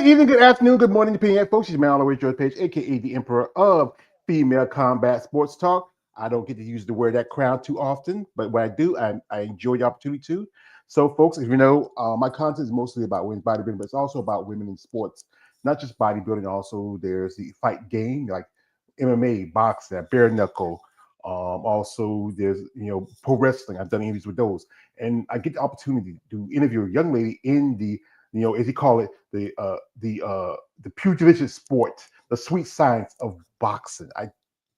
Good evening, good afternoon, good morning, depending on folks. It's man all the way George Page, aka the Emperor of Female Combat Sports Talk. I don't get to use the word that crown too often, but when I do, I enjoy the opportunity to. So, folks, as you know, my content is mostly about women's bodybuilding, but it's also about women in sports, not just bodybuilding. Also, there's the fight game like MMA, boxing, bare knuckle. Also, there's pro wrestling. I've done interviews with those, and I get the opportunity to interview a young lady in the as he call it, the pugilist sport, the sweet science of boxing. I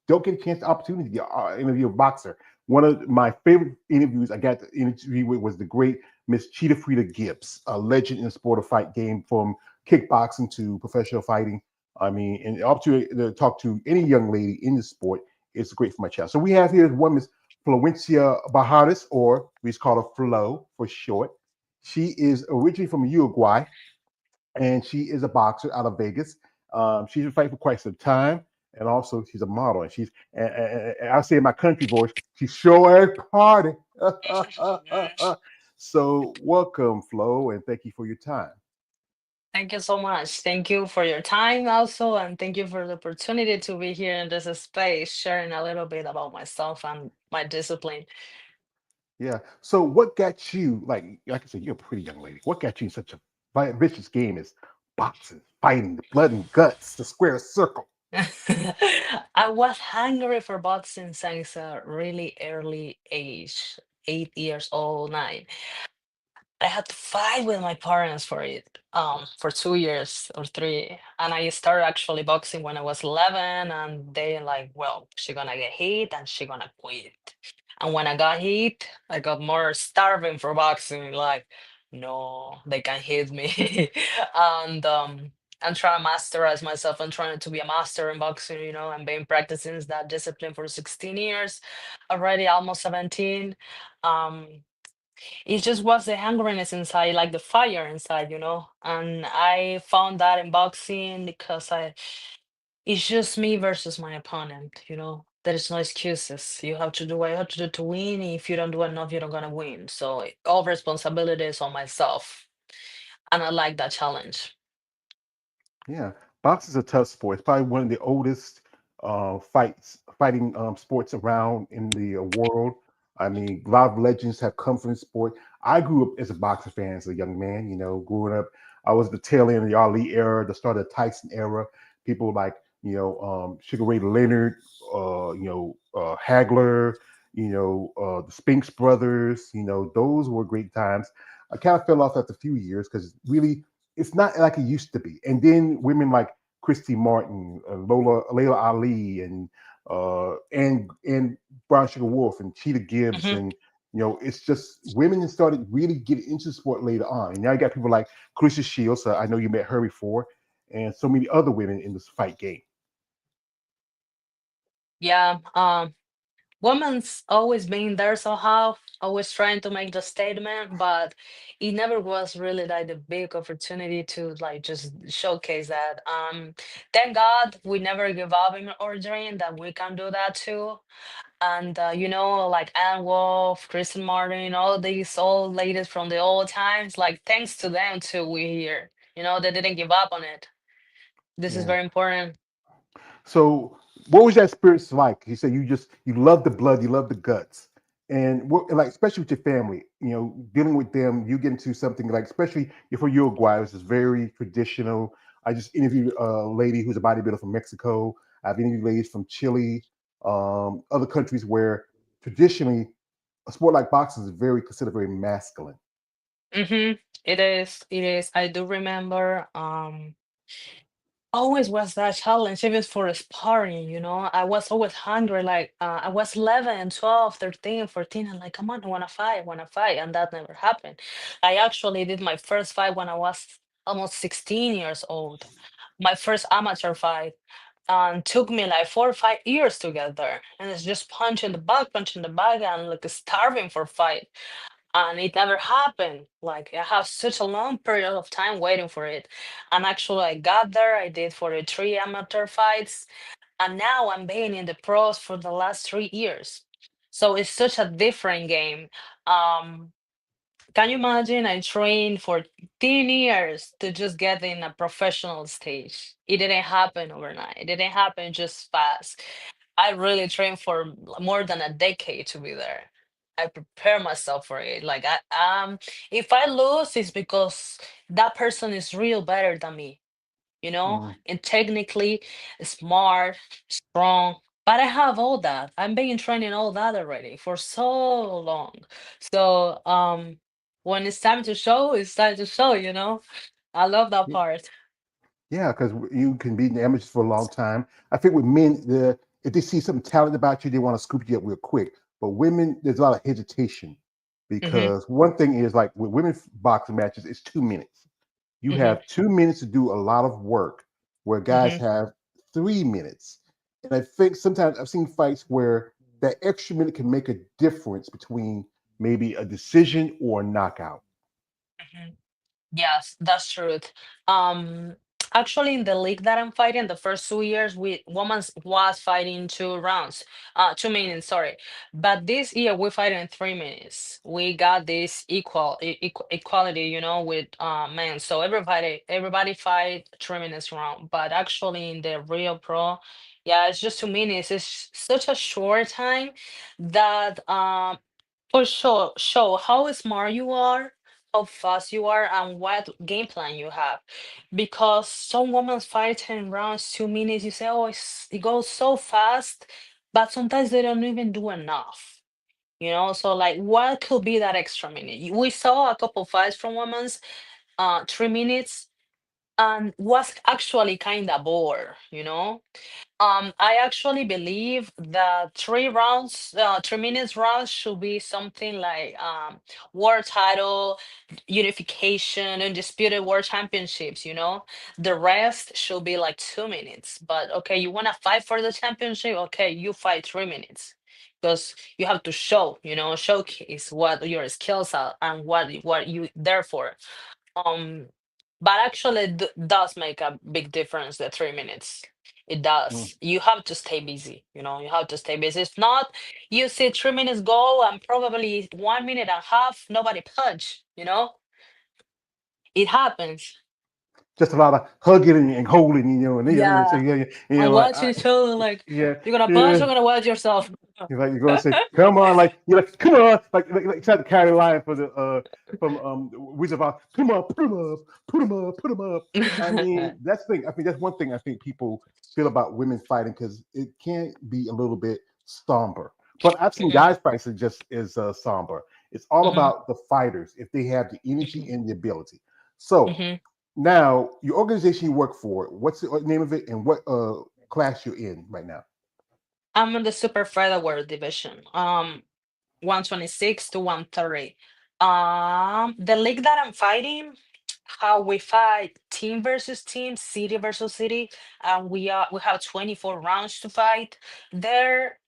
don't get a chance, the opportunity to interview a boxer. One of my favorite interviews I got to interview with was the great Miss Cheetah Frida Gibbs, a legend in the sport of fight game from kickboxing to professional fighting. I mean, and the opportunity to talk to any young lady in the sport is great for my child. So we have here one Miss Florencia Pajares, or we just call her Flo for short. She is originally from Uruguay, and she is a boxer out of Vegas. She's been fighting for quite some time, and also she's a model. And and I say in my country voice, she's sure as party. So welcome, Flo, and thank you for your time. Thank you so much. Thank you for your time also, and thank you for the opportunity to be here in this space, sharing a little bit about myself and my discipline. Yeah. So what got you, like I said, you're a pretty young lady. What got you in such a vicious game as boxing, fighting, the blood and guts, the square circle? I was hungry for boxing since a really early age, 8 years old, nine. I had to fight with my parents for it, for 2 years or three. And I started actually boxing when I was 11, and they like, well, she gonna get hit and she gonna quit. And when I got hit, I got more starving for boxing. Like, no, they can hit me. And I'm trying to masterize myself. I'm trying to be a master in boxing, and been practicing that discipline for 16 years, already almost 17. Um, it just was the hungriness inside, like the fire inside, And I found that in boxing because it's just me versus my opponent, There is no excuses. You have to do what you have to do to win. If you don't do enough, you're not gonna win. So all responsibility is on myself, and I like that challenge. Yeah, boxing is a tough sport. It's probably one of the oldest fighting sports around in the world. I mean, a lot of legends have come from the sport. I grew up as a boxing fan as a young man. Growing up, I was the tail end of the Ali era, the start of the Tyson era. People like Sugar Ray Leonard, Hagler, the Spinks brothers. Those were great times. I kind of fell off after a few years because really it's not like it used to be. And then women like Christy Martin, Layla Ali, and Brown Sugar Wolf and Cheetah Gibbs, Hmm. and it's just women that started really getting into sport later on. And now you got people like Clarissa Shields. I know you met her before, and so many other women in this fight game. Yeah. Women's always been there somehow, always trying to make the statement, but it never was really like the big opportunity to like just showcase that. Thank God we never give up in our dream that we can do that too. And like Anne Wolf, Kristen Martin, all these old ladies from the old times, like thanks to them too, we here. They didn't give up on it. This is Yeah. very important. So, what was that experience like? You said you love the blood, you love the guts, and like especially with your family, dealing with them, you get into something like especially if for Uruguay, which is very traditional. I just interviewed a lady who's a bodybuilder from Mexico. I've interviewed ladies from Chile, other countries where traditionally a sport like boxing is very considered very masculine. Mm-hmm. It is. It is. I do remember. Always was that challenge, even for sparring, I was always hungry. Like, I was 11, 12, 13, 14, and like, come on, I wanna fight. And that never happened. I actually did my first fight when I was almost 16 years old. My first amateur fight. And took me like 4 or 5 years together. And it's just punch in the back, and like starving for fight, and it never happened. Like, I have such a long period of time waiting for it. And actually, I got there. I did 43 amateur fights, and now I'm being in the pros for the last 3 years. So it's such a different game. Um, Can you imagine? I trained for 10 years to just get in a professional stage. It didn't happen overnight. It didn't happen just fast. I really trained for more than a decade to be there. I prepare myself for it. Like if I lose, it's because that person is real better than me, Mm. and technically smart, strong. But I have all that. I'm being trained in all that already for so long. So when it's time to show, it's time to show. I love that part. Yeah, because you can be in the amateurs for a long time. I think with men, if they see some talent about you, they want to scoop you up real quick. But women, there's a lot of hesitation Hmm. because one thing is like with women's boxing matches, it's 2 minutes. You Hmm. have 2 minutes to do a lot of work, where guys Hmm. have 3 minutes. And I think sometimes I've seen fights where that extra minute can make a difference between maybe a decision or a knockout. Hmm. Yes, that's truth. Um, Actually, in the league that I'm fighting, the first 2 years, we women was fighting 2 rounds, 2 minutes, sorry. But this year we fight in 3 minutes. We got this equality, with men. So everybody fight 3 minutes round. But actually, in the real pro, yeah, it's just 2 minutes. It's such a short time that for sure, show how smart you are, how fast you are, and what game plan you have. Because some women fight 10 rounds, 2 minutes, you say, oh, it goes so fast, but sometimes they don't even do enough. So like, what could be that extra minute? We saw a couple fights from women's, 3 minutes, and was actually kind of bored. I actually believe that 3 rounds, 3 minutes rounds should be something like world title, unification, and disputed world championships. The rest should be like 2 minutes. But okay, you want to fight for the championship? Okay, you fight 3 minutes. Because you have to showcase what your skills are and what you there for. Um, but actually, does make a big difference. The 3 minutes, it Mm. does. You have to stay busy. You have to stay busy. If not, you see 3 minutes go and probably 1 minute and a half, nobody punch. It happens. Just a lot of hugging and holding, and then so Yeah, yeah, and like watch each other like yeah, you're gonna punch. yeah. You're gonna watch yourself. You're gonna say, "Come on!" Like you're like, "Come on!" Like try to carry the line for the from Wizard of Oz. Come on, put him up, put him up, put him up. I mean, that's the thing. I think that's one thing I think people feel about women fighting because it can be a little bit somber. But I've seen Mhm, guys fights that just is somber. It's all mhm, about the fighters if they have the energy mhm, and the ability. So mhm. now your organization you work for, what's the name of it, and what class you're in right now? I'm in the super featherweight division. 126 to 130. The league that I'm fighting, how we fight team versus team, city versus city, and we have 24 rounds to fight. There,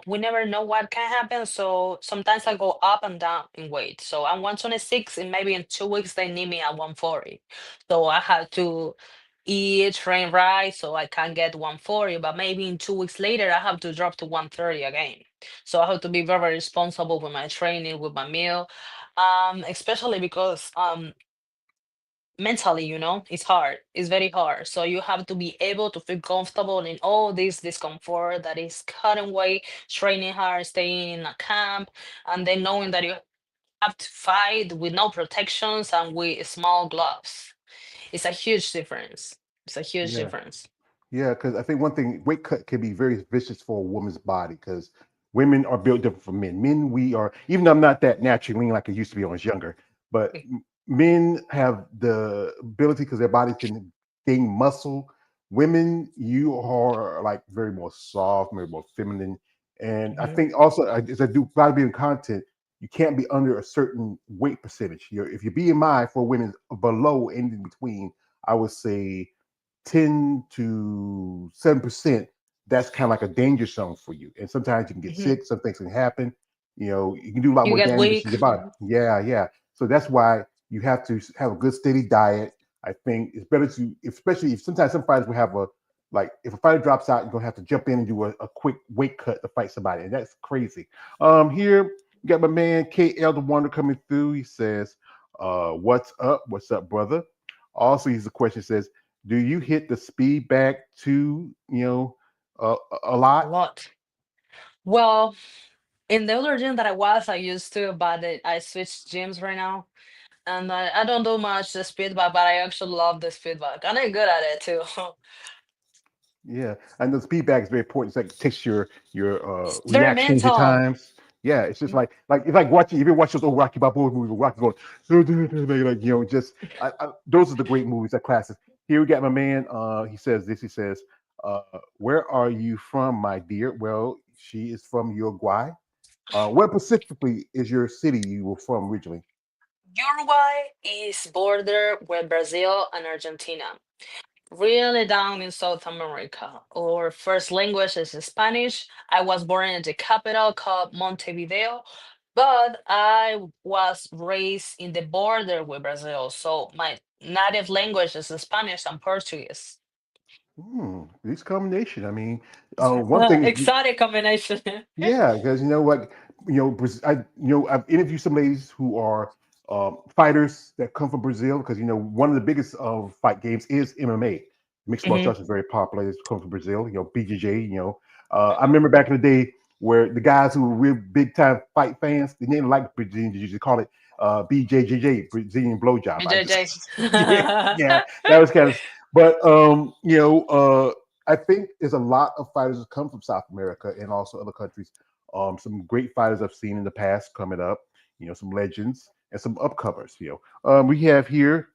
we never know what can happen, so sometimes I go up and down in weight. So I'm 126, and maybe in 2 weeks they need me at 140. So I have to eat, train right, so I can get 140. But maybe in 2 weeks later, I have to drop to 130 again. So I have to be very responsible with my training, with my meal, especially because mentally, it's hard. It's very hard. So you have to be able to feel comfortable in all this discomfort that is cutting weight, training hard, staying in a camp, and then knowing that you have to fight with no protections and with small gloves. It's a huge difference. It's a huge Yeah. difference. Yeah, because I think one thing weight cut can be very vicious for a woman's body because women are built different from men. Men, we are even though I'm not that naturally lean like I used to be when I was younger, but men have the ability because their bodies can gain muscle. Women, you are like very more soft, very more feminine, and I Mhm, think also as I do bodybuilding content, you can't be under a certain weight percentage. If your BMI for women is below and in between, I would say 10 to 7%, that's kind of like a danger zone for you. And sometimes you can get mhm. sick, some things can happen. You can do a lot You more get damage weak. to your body. Yeah, yeah. So that's why you have to have a good steady diet. I think it's better to, especially if sometimes some fighters will have a, like if a fighter drops out, you're gonna have to jump in and do a quick weight cut to fight somebody, and that's crazy. Here, We got my man KL the Wonder coming through. He says, what's up? What's up, brother? Also, he's a question says, do you hit the speed back to, a A lot? lot. Well, in the other gym that I was, I used to, but I switched gyms right now. And I don't do much the speed bag, but I actually love the speed bag. And I'm good at it too. Yeah, and the feedback is very important. It's like it takes your It's very reactions at mental. times. Yeah, it's just like it's like watching. If you watch those old Rocky Balboa movies, where Rocky going, like just those are the great movies, that classics. Here we got my man. He says this. He says, uh, "Where are you from, my dear?" Well, she is from Uruguay. Where specifically is your city you were from originally? Uruguay is border with Brazil and Argentina. Really down in South America. Our first language is Spanish. I was born in the capital called Montevideo, but I was raised in the border with Brazil. So my native language is Spanish and Portuguese. This combination. I mean, one thing is Exotic combination. yeah, because what I've interviewed some ladies who are fighters that come from Brazil because one of the biggest fight games is MMA. Mixed martial Mhm, arts is very popular. It's come from Brazil. BJJ. I mhm. remember back in the day where the guys who were real big time fight fans they didn't like Brazilian Jiu Jitsu. Call it BJJJ, Brazilian blowjob. I BJJ. just yeah, that was kind of. But I think there's a lot of fighters that come from South America and also other countries. Some great fighters I've seen in the past coming up. Some legends and some upcomers. We have here.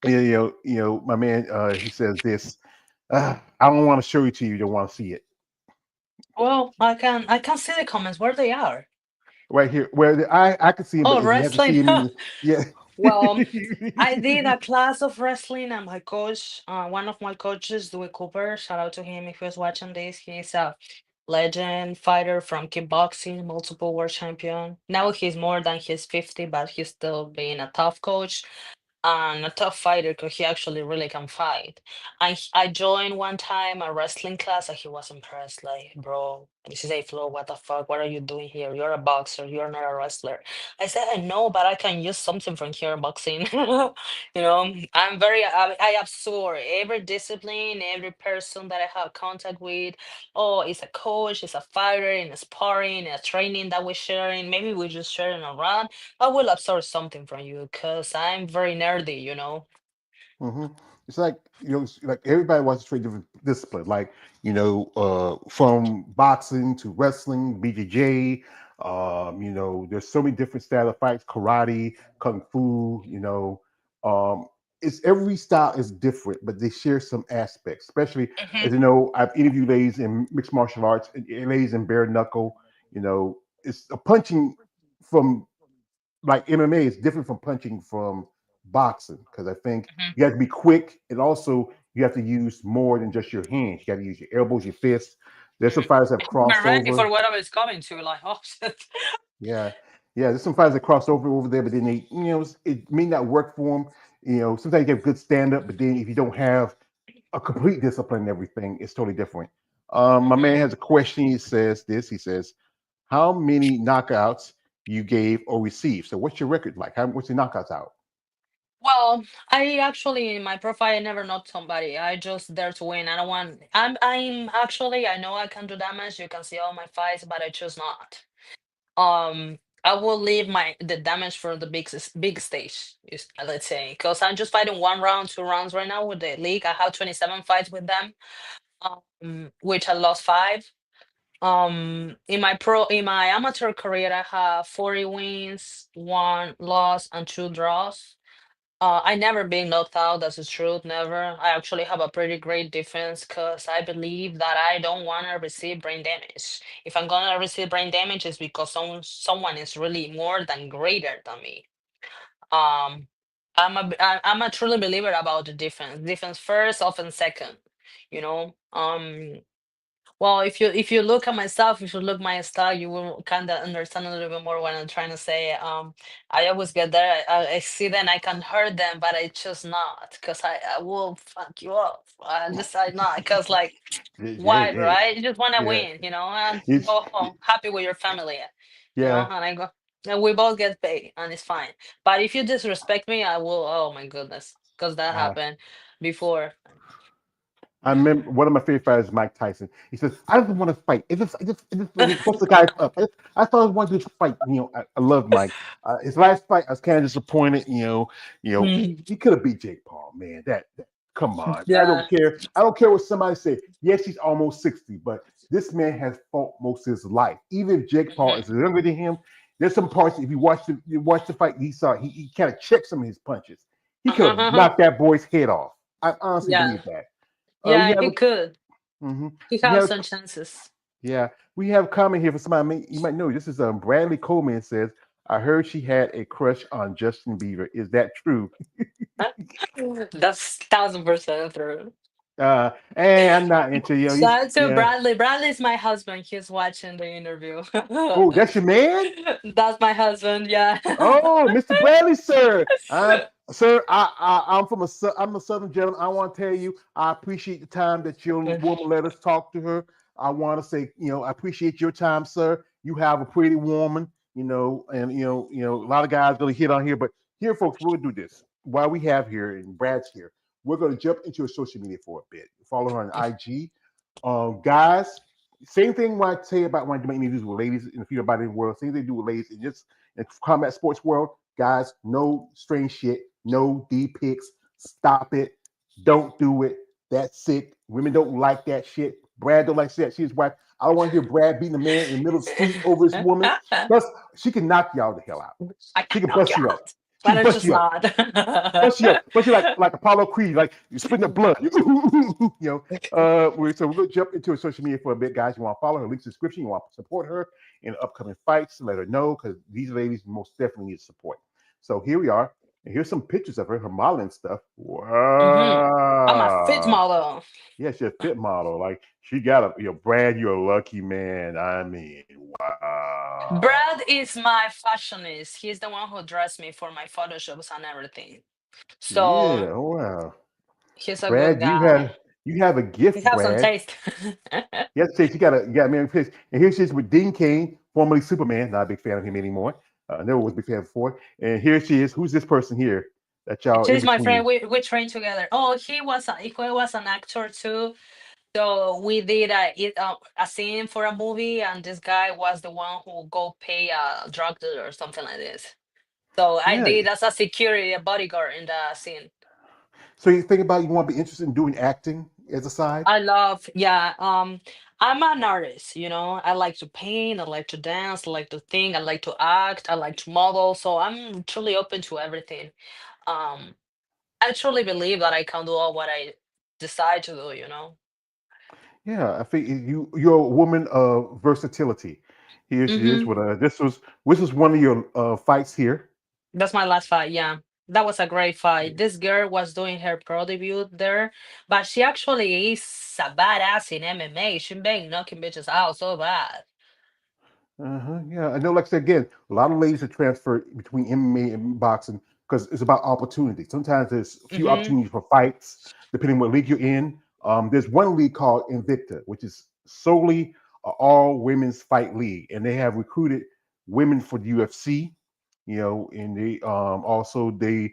My man. He says this. I don't want to show it to you. You don't want to see it Well, I can see the comments where they are. right here. Where I can see him, but Oh, if you have to wrestling. see him, yeah. Well, I did a class of wrestling, and my coach, one of my coaches, Dewey Cooper, shout out to him if he was watching this. He's a legend fighter from kickboxing, multiple world champion. Now he's more than he's 50, but he's still being a tough coach and a tough fighter because he actually really can fight. I joined one time a wrestling class and he was impressed. Like, bro, this is a flow. What the fuck? What are you doing here? You're a boxer. You're not a wrestler. I said, I know, but I can use something from here in boxing. I absorb every discipline, every person that I have contact with. Oh, it's a coach, it's a fighter, in a sparring, a training that we're sharing. Maybe we're just sharing around. I will absorb something from you because I'm very nerdy. hmm It's like it's like everybody wants to trade different discipline. Like from boxing to wrestling, BJJ. There's so many different style of fights: karate, kung fu. Um, it's every style is different, but they share some aspects. Especially Hmm. as I've interviewed ladies in mixed martial arts, and ladies in bare knuckle. It's a punching from like MMA is different from punching from boxing because I think Hmm. you have to be quick and also you have to use more than just your hands. You got to use your elbows, your fists. There's some fighters that have We're crossed ready for over. whatever is coming to, like, oh shit. Yeah, yeah. There's some fighters that crossed over there, but then it may not work for them. Sometimes you get good stand up, but then if you don't have a complete discipline and everything, it's totally different. My Mhm. man has a question. He says this. He says, "How many knockouts you gave or received? So what's your record like? What's your knockouts out?" Well, I actually in my profile I never knocked somebody. I just there to win. I don't want. I'm actually I know I can do damage. You can see all my fights, but I choose not. I will leave the damage for the big stage, let's say, because I'm just fighting 1 round, 2 rounds right now with the league. I have 27 fights with them, which I lost five. In my amateur career, I have 40 wins, one loss, and two draws. I never been knocked out. That's the truth. Never. I actually have a pretty great defense because I believe that I don't want to receive brain damage. If I'm gonna receive brain damage, it's because someone is really more than greater than me. Um, I'm a truly believer about the defense. Defense first, offense second. You know. Well, if you look at myself, if you look my style, you will kind of understand a little bit more what I'm trying to say. I always get there. I see them, I can hurt them, but I choose not because I will fuck you up. I decide not because Yeah, why, yeah, right? You just want to yeah. win, and It's go home happy with your family. Yeah. and I go, and we both get paid, and it's fine. But if you disrespect me, I will. Oh my goodness, because that Uh, happened before. I remember one of my favorite fighters is Mike Tyson. He says, "I just want to fight. It just bust the guy up. I thought I wanted to fight. I love Mike. His last fight, I was kind of disappointed. He could have beat Jake Paul. Man, come on. I don't Yeah. care. I don't care what somebody say. Yes, he's almost 60, but this man has fought most of his life. Even if Jake Paul is Mhm. younger than him, there's some parts. If you watch the fight, he kind of checked some of his punches. He could have Uh-huh. knocked that boy's head off. I honestly Yeah. believe that. We Yeah, have he a could. hmm He we has have some chances. yeah, we have a comment here for somebody you might know. This is Bradley Coleman says, "I heard she had a crush on Justin Bieber. Is that true?" That's 1000% true. And I'm not into he's Shout out to yeah. Bradley. Bradley's my husband. He's watching the interview. Oh, that's your man. That's my husband. Yeah. Oh, Mr. Bradley, sir. Sir, I'm a Southern gentleman. I want to tell you, I appreciate the time that your woman let us talk to her. I want to say, I appreciate your time, sir. You have a pretty woman, and a lot of guys really hit on here, but here, folks, we're gonna do this while we have here and Brad's here. We're gonna jump into her social media for a bit. Follow her on IG. Guys, same thing when I say about when I make interviews with ladies and feel about it in the world. Same thing they do with ladies. And just in combat sports world, guys, no strange shit, no D pics. Stop it. Don't do it. That's sick. Women don't like that shit. Brad don't like that. She's his wife. I don't want to hear Brad beating a man in the middle of the street over his woman. Plus, she can knock y'all the hell out. I She can can knock bust you you up. out. She But can I'm bust just you up. not. Bust you up. Bust you like Apollo Creed, like you spitting the blood. So we're gonna jump into her social media for a bit, guys. You want to follow her links in the description. You want to support her in upcoming fights. Let her know because these ladies most definitely need support. So here we are, and here's some pictures of her modeling stuff. Hmm. I'm a fit Wow. model. Yeah, she's a fit model. Like she got Brad, you're a lucky man. I mean, wow. Brad is my fashionist. He's the one who dressed me for my photo shoots and everything. So Yeah, wow. he's a good Brad, you guy. have you have a He gift, has some Brad. taste. Yes, Chase, you got me on pitch. And here she is with Dean Cain, formerly Superman. Not a big fan of him anymore. Never was a big fan before. And here she is. Who's this person here that y'all in She's my friend. between? We trained together. Oh, he was an actor too. So we did a scene for a movie, and this guy was the one who go pay a drug dealer or something like this. So I Yeah. did as a security, a bodyguard in the scene. So you think about you want to be interested in doing acting as a side? I love, yeah. I'm an artist, you know. I like to paint, I like to dance, I like to think, I like to act, I like to model. So I'm truly open to everything. Um, I truly believe that I can do all what I decide to do, you know. Yeah, I think you're a woman of versatility. Here she is Mm-hmm. with this was one of your fights here. That's my last fight, yeah. That was a great fight. This girl was doing her pro debut there, but she actually is a badass in MMA. She been knocking bitches out so bad. Uh-huh. Yeah, I know. Like I said again, a lot of ladies are transferred between MMA and boxing because it's about opportunity. Sometimes there's a few Mm-hmm. opportunities for fights, depending what league you're in. There's one league called Invicta, which is solely a all women's fight league, and they have recruited women for the UFC. And they also they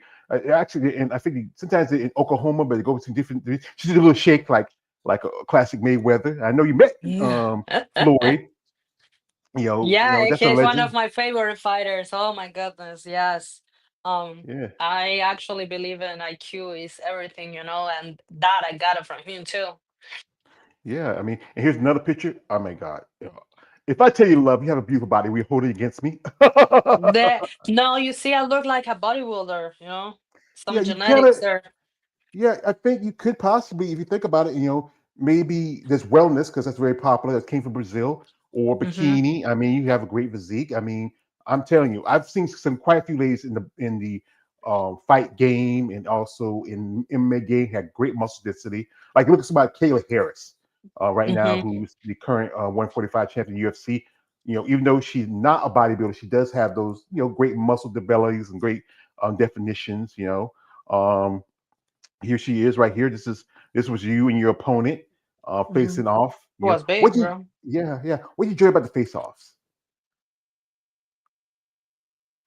actually, and I think sometimes they're in Oklahoma, but they go to different. She did a little shake like a classic Mayweather. I know you met Yeah. Floyd. Yeah, That's a he's one of legend. my favorite fighters. Oh my goodness, yes. Yeah, I actually believe in IQ is everything, you know, and that I got it from him too. yeah. I mean, and here's another picture. Oh my God! If I tell you love, you have a beautiful body. Will you hold it against me? No, you see, I look like a bodybuilder, you know, Yeah, some you kind genetics of. there. Yeah, I think you could possibly, if you think about it, maybe there's wellness because that's very popular. That came from Brazil or Mm-hmm. bikini. I mean, you have a great physique. I mean, I'm telling you, I've seen quite a few ladies in the fight game and also in MMA game had great muscle density. Like look at somebody Kayla Harris, right now, Mm-hmm. who's the current 145 champion UFC. Even though she's not a bodybuilder, she does have those great muscle developments and great definitions. Um, here she is right here. This was you and your opponent Mm-hmm. facing off. Was big, What you bro. yeah, yeah. What you enjoy about the face offs?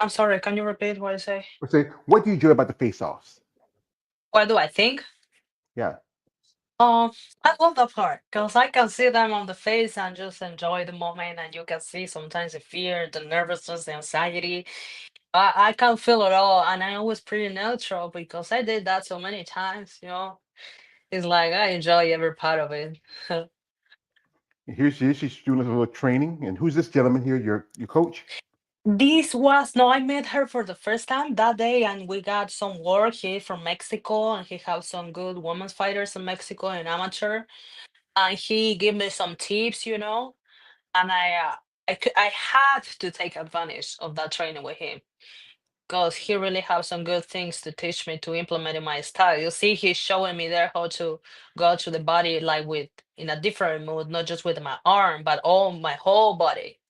I'm sorry, can you repeat what I say? Or say, what do you enjoy about the face-offs? What do I think? Yeah. Um, I love that part because I can see them on the face and just enjoy the moment, and you can see sometimes the fear, the nervousness, the anxiety. I can feel it all, and I always pretty neutral because I did that so many times. It's like I enjoy every part of it. Here she is. She's doing a little training. And who's this gentleman here? Your coach? This was no, I met her for the first time that day, and we got some work. He's from Mexico, and he has some good women's fighters in Mexico and amateur. And he gave me some tips, and I had to take advantage of that training with him because he really has some good things to teach me to implement in my style. You see, he's showing me there how to go to the body like with in a different mood, not just with my arm, but all my whole body.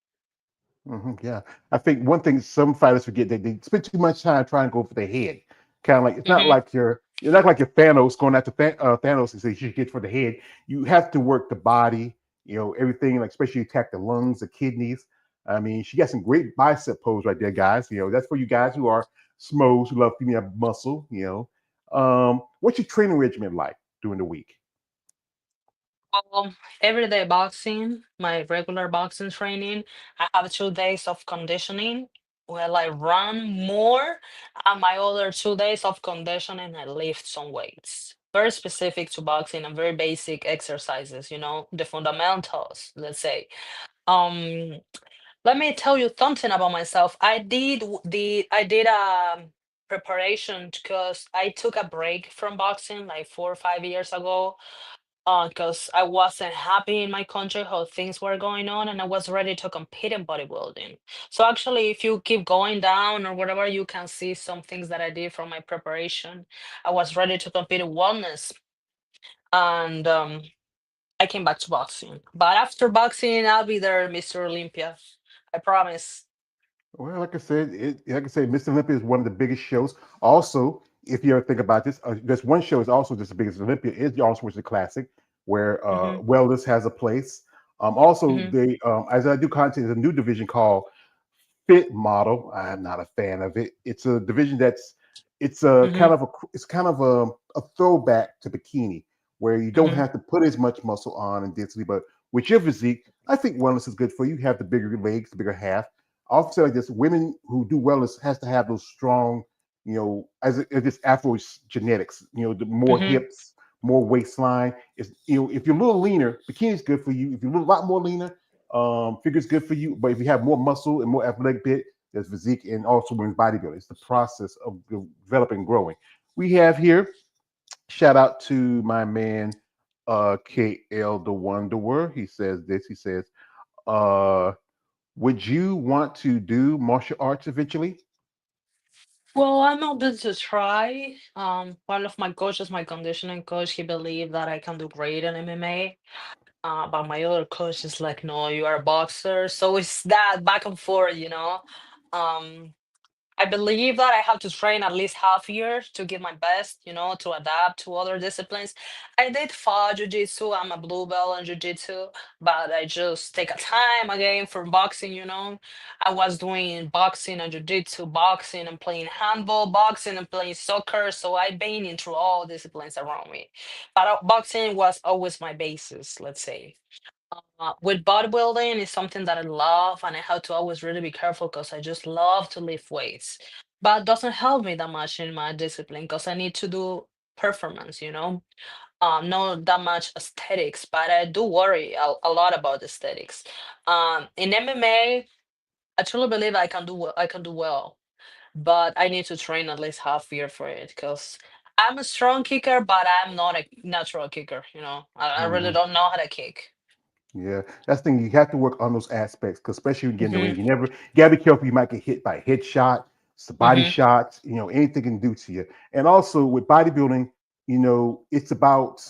Yeah, I think one thing some fighters forget that they spend too much time trying to go for the head. Kind of like it's not Hmm. like you're not like your Thanos going after Thanos and say you should get for the head. You have to work the body, everything, like especially attack the lungs, the kidneys. I mean, she got some great bicep pose right there, guys. That's for you guys who are smos who love female muscle. What's your training regimen like during the week? Everyday boxing, my regular boxing training. I have 2 days of conditioning where I run more, and my other 2 days of conditioning, I lift some weights. Very specific to boxing and very basic exercises, the fundamentals, let's say. Um, Let me tell you something about myself. I did preparation because I took a break from boxing like 4 or 5 years ago because I wasn't happy in my country how things were going on, and I was ready to compete in bodybuilding. So actually, if you keep going down or whatever, you can see some things that I did from my preparation. I was ready to compete in wellness, and I came back to boxing. But after boxing, I'll be there, Mr. Olympia. I promise. Well, like I said, Mr. Olympia is one of the biggest shows. Also, if you ever think about this, there's one show is also just as big as Olympia is the Arnold Schwarzenegger Classic, where Hmm. wellness has a place. Also, Hmm. they as I do content, there's a new division called fit model. I'm not a fan of it. It's a division that's Hmm. it's kind of a throwback to bikini, where you don't Hmm. have to put as much muscle on and density. But with your physique, I think wellness is good for you. You have the bigger legs, the bigger half. I also say like this: women who do wellness has to have those strong, as this Afro genetics. The more Hmm. hips, more waistline. If you're a little leaner, bikini is good for you. If you're a lot more leaner, figure's good for you, but if you have more muscle and more athletic bit, there's physique and also in bodybuilding. It's the process of developing and growing. We have here, shout out to my man, KL the Wanderer. He says this, he says, uh, would you want to do martial arts eventually? Well, I'm open to try. One of my coaches, my conditioning coach, he believed that I can do great in MMA. But my other coach is like, no, you are a boxer. So it's that back and forth. Um, I believe that I have to train at least half year to give my best, to adapt to other disciplines. I did fall jiu-jitsu. I'm a blue belt in jiu-jitsu, but I just take a time again for boxing. I was doing boxing and jiu-jitsu, boxing and playing handball, boxing and playing soccer. So I've been into all disciplines around me. But boxing was always my basis, let's say. With bodybuilding is something that I love, and I have to always really be careful because I just love to lift weights. But it doesn't help me that much in my discipline because I need to do performance. Not that much aesthetics, but I do worry a lot about aesthetics. In MMA, I truly believe I can do I can do well, but I need to train at least half year for it because I'm a strong kicker, but I'm not a natural kicker. I really Mhm. don't know how to kick. Yeah, that's the thing. You have to work on those aspects, because especially when you get in the ring, Hmm. you gotta be careful. You might get hit by a headshot, some body Hmm. shots. Anything can do to you. And also with bodybuilding, it's about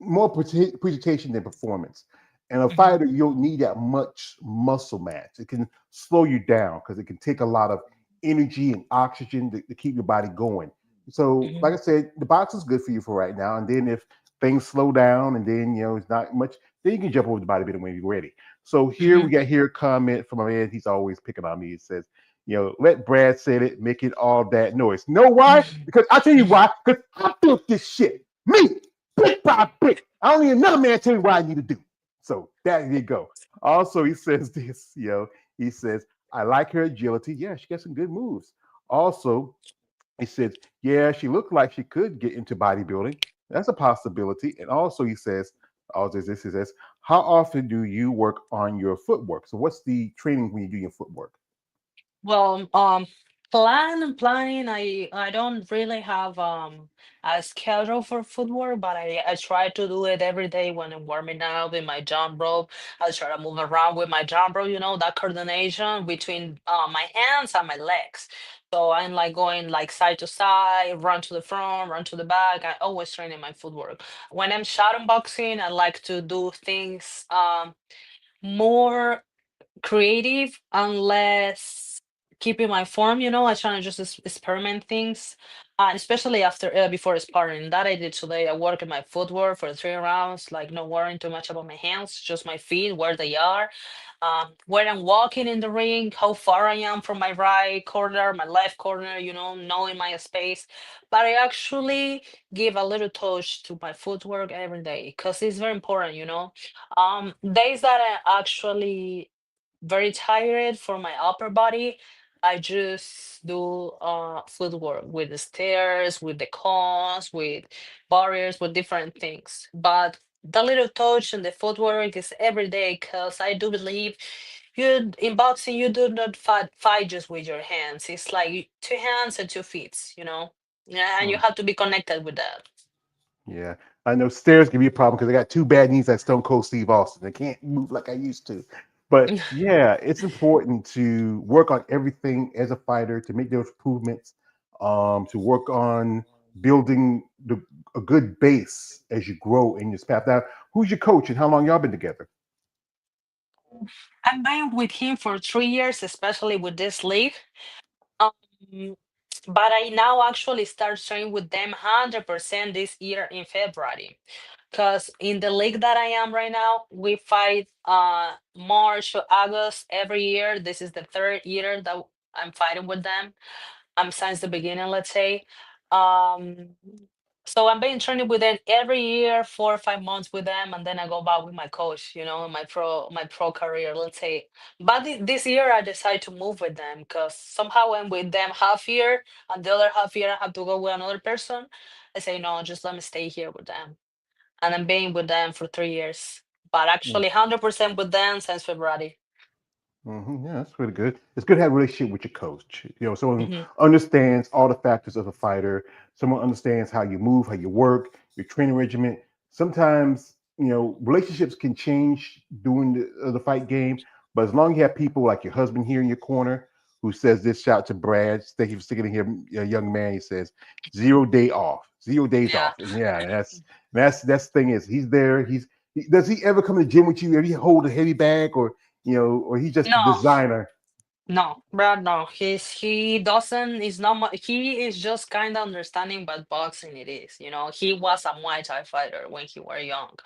more presentation than performance. And a Hmm. fighter, you don't need that much muscle mass. It can slow you down because it can take a lot of energy and oxygen to keep your body going. So, Hmm. like I said, the box is good for you for right now. And then if things slow down and then it's not much, then you can jump over the bodybuilding when you're ready. So here Hmm. we got here a comment from a man. He's always picking on me. It says, Let Brad say it, making all that noise. Know why? Because I'll tell you why. Because I built this shit. Me, brick by brick. I don't need another man to tell me what I need to do. So there you go. Also, he says this, he says, I like her agility. Yeah, she got some good moves. Also, he says, yeah, she looked like she could get into bodybuilding. That's a possibility. And also, he says, he says, how often do you work on your footwork? So, what's the training when you do your footwork? Well, planning. I don't really have a schedule for footwork, but I try to do it every day when I'm warming up with my jump rope. I try to move around with my jump rope. That coordination between my hands and my legs. So I'm like going like side to side, run to the front, run to the back. I always training my footwork. When I'm shadow boxing, I like to do things more creative unless keeping my form. I try to just experiment things, and especially after before sparring. That I did today. I worked my footwork for 3 rounds, like not worrying too much about my hands, just my feet, where they are, where I'm walking in the ring, how far I am from my right corner, my left corner, knowing my space. But I actually give a little touch to my footwork every day because it's very important. Days that I actually very tired for my upper body, I just do footwork with the stairs, with the cones, with barriers, with different things. But the little touch and the footwork is every day because I do believe in boxing you do not fight just with your hands. It's like two hands and 2 feet. Yeah, and you Hmm. have to be connected with that. Yeah, I know stairs can be a problem because I got two bad knees like Stone Cold Steve Austin. I can't move like I used to. But yeah, it's important to work on everything as a fighter to make those improvements, to work on building a good base as you grow in this path. Now, who's your coach and how long y'all been together? I've been with him for 3 years, especially with this league. Um, but I now actually start training with them 100% this year in February. Because in the league that I am right now, we fight March or August every year. This is the third year that I'm fighting with them, since the beginning, let's say. Um, so I'm been training with them every year, 4 or 5 months with them, and then I go back with my coach, my pro career, let's say. But this year I decided to move with them because somehow I'm with them half year, and the other half year I have to go with another person. I say no, just let me stay here with them, and I'm being with them for 3 years. But actually, 100% with them since February. Yeah, that's pretty good. It's good to have a relationship with your coach. Someone Hmm. who understands all the factors of a fighter. Someone understands how you move, how you work, your training regimen. Sometimes, relationships can change during the fight game, but as long as you have people like your husband here in your corner who says this, shout to Brad. Thank you for sticking in here, a young man. He says 0 day off, 0 days Yeah. off, and yeah, that's the thing is he's there. Does he ever come to the gym with you? Ever hold a heavy bag or he's just the No. designer. No, Brad, no. He doesn't. Is not. He is just kind of understanding what boxing it is. He was a Muay Thai fighter when he were young.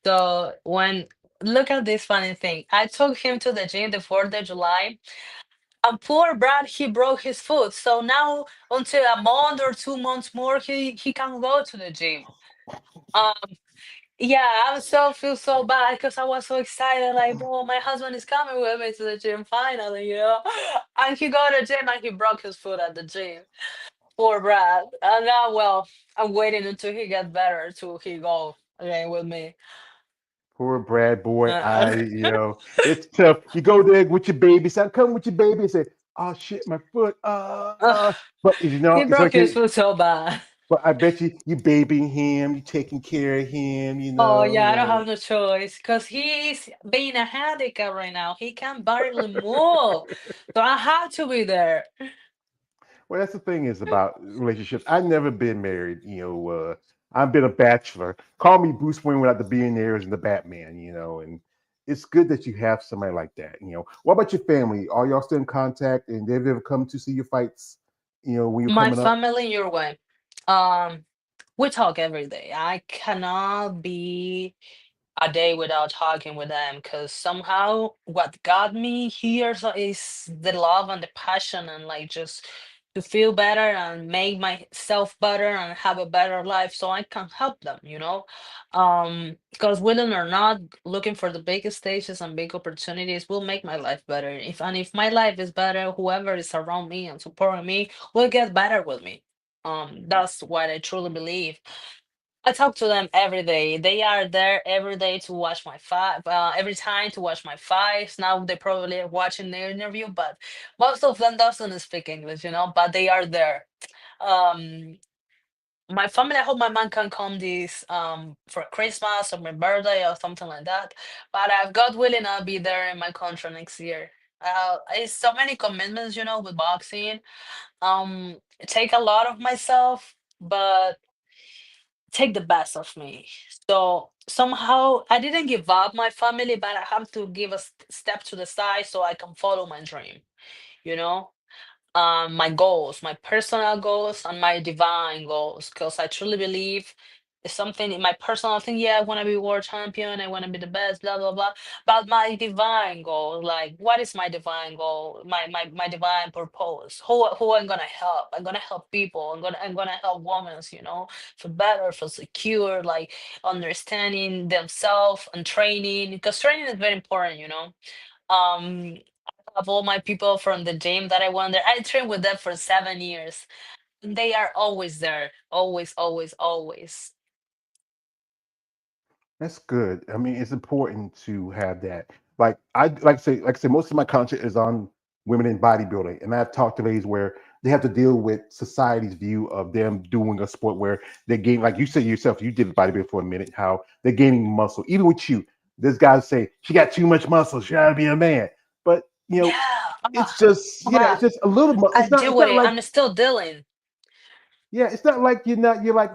So when look at this funny thing, I took him to the gym the 4th of July, and poor Brad, he broke his foot. So now until a month or 2 months more, he can go to the gym. Um, yeah, I so feel so bad because I was so excited. Like, bro, my husband is coming with me to the gym finally. And he go to the gym and he broke his foot at the gym. Poor Brad. And now, well, I'm waiting until he gets better to he go again with me. Poor Brad boy. Uh, It's tough. You go there with your baby. Say, come with your baby and say, oh shit, my foot. uh, But he it's broke like his foot so bad. but I bet you babying him, you taking care of him, Oh yeah, I don't have no choice because he's being a handicap right now. He can barely move, so I have to be there. Well, that's the thing is about relationships. I've never been married. I've been a bachelor. Call me Bruce Wayne without the billionaires and the Batman. And it's good that you have somebody like that. What about your family? Are y'all still in contact? And they've ever come to see your fights? When you're My coming up. family, your way. Um, we talk every day. I cannot be. a day without talking with them, because somehow what got me here is the love and the passion, and like just to feel better and make myself better and have a better life so I can help them, because willing or not, looking for the biggest stages and big opportunities will make my life better. If my life is better, whoever is around me and supporting me will get better with me. That's what I truly believe. I talk to them every day. They are there every day to watch my five. Every time to watch my fives. Now they probably are watching the interview, but most of them doesn't speak English, But they are there. Um, my family. I hope my mom can come this for Christmas or my birthday or something like that. But I've God willing, I'll be there in my country next year. It's so many commitments, with boxing. It take a lot of myself, but take the best of me. So somehow I didn't give up my family, but I have to give a step to the side so I can follow my dream, you know? My goals, my personal goals, and my divine goals. Because I truly believe it's something in my personal thing. Yeah, I want to be world champion. I want to be the best. Blah blah blah. But my divine goal, like, what is my divine goal? My divine purpose. Who I'm gonna help? I'm gonna help people. I'm gonna help women. For better, for secure, like understanding themselves and training. Because training is very important. Um, of all my people from the gym that I went there. I trained with them for 7 years. And they are always there. Always, always, always. That's good. I mean, it's important to have that. Like I say, most of my content is on women in bodybuilding, and I've talked to ladies where they have to deal with society's view of them doing a sport where they gain, like you said yourself, you did bodybuilding for a minute, how they're gaining muscle. Even with you, there's guys say she got too much muscle, she gotta be a man. But Yeah. it's just Ah, it's just a little. I It's not. do It's not it. like I'm still dealing. yeah, it's not like you're like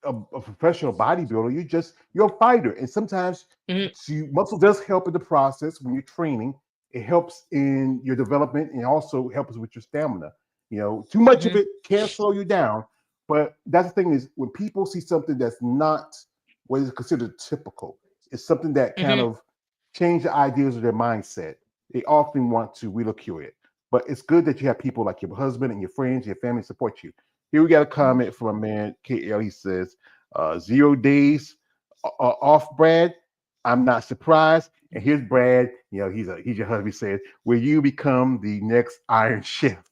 a professional bodybuilder. You're a fighter, and sometimes Hmm. muscle does help in the process when you're training. It helps in your development and also helps with your stamina. Too much of Hmm. it can slow you down. But that's the thing is when people see something that's not what is considered typical, it's something that kind Hmm. of change the ideas of their mindset. They often want to ridicule it. But it's good that you have people like your husband and your friends, your family support you. Here we got a comment from a man, KL. He says, 0 days off, Brad. I'm not surprised. And here's Brad. He's your husband. He says, will you become the next Iron Chef?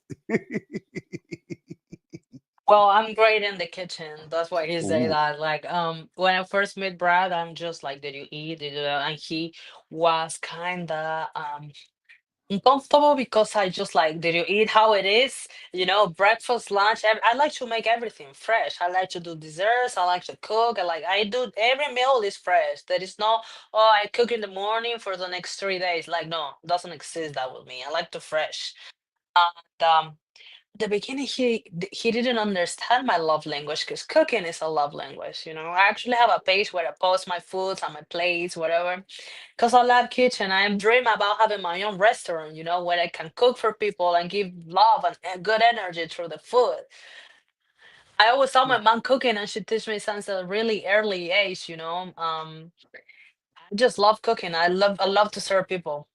Well, I'm great in the kitchen. That's why he say Ooh, that. Like, when I first met Brad, I'm just like, did you eat? And he was kinda uncomfortable because I just like, did you eat how it is? Breakfast, lunch. I like to make everything fresh. I like to do desserts. I like to cook. I do every meal is fresh. There is no, oh, I cook in the morning for the next 3 days. Like, no, doesn't exist that with me. I like to fresh. And the beginning, he didn't understand my love language because cooking is a love language. I actually have a page where I post my foods and my plates, whatever. Because I love kitchen. I am dream about having my own restaurant, where I can cook for people and give love and good energy through the food. I always saw my mom cooking and she teach me since a really early age. I just love cooking. I love to serve people.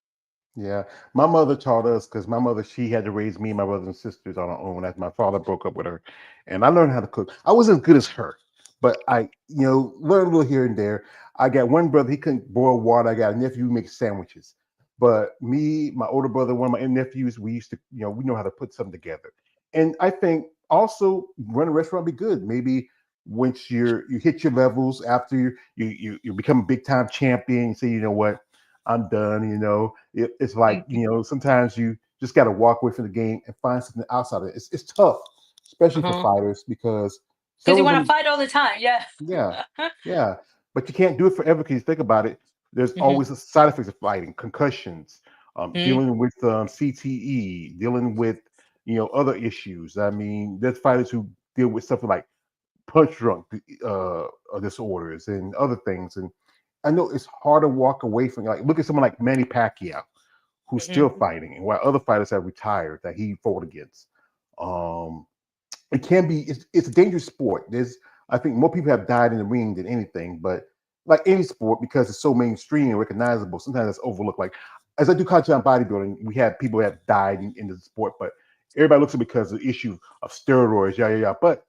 yeah, my mother taught us because my mother she had to raise me and my brothers and sisters on her own as my father broke up with her, and I learned how to cook. I wasn't as good as her, but I learned a little here and there. I got one brother he couldn't boil water. I got a nephew who makes sandwiches, but me, my older brother, one of my nephews, we used to we know how to put something together, and I think also run a restaurant be good. Maybe once you hit your levels after you become a big time champion, you say you know what I'm done. It's like sometimes you just got to walk away from the game and find something outside of it. It's tough, especially for Uh-huh. fighters because Because some you of want to them, fight all the time. Yeah. yeah, yeah, but you can't do it forever because you think about it. There's Hmm. always a side effects of fighting, concussions, Hmm. dealing with CTE, dealing with other issues. I mean, there's fighters who deal with something like punch drunk disorders and other things. And I know it's hard to walk away from. Like, look at someone like Manny Pacquiao, who's Hmm. still fighting, and while other fighters have retired that he fought against. Um, it can be. It's a dangerous sport. I think more people have died in the ring than anything, but like any sport, because it's so mainstream and recognizable, sometimes it's overlooked. Like as I do content on bodybuilding, we have people that have died in the sport, but everybody looks at it because of the issue of steroids, yeah, yeah, yeah. But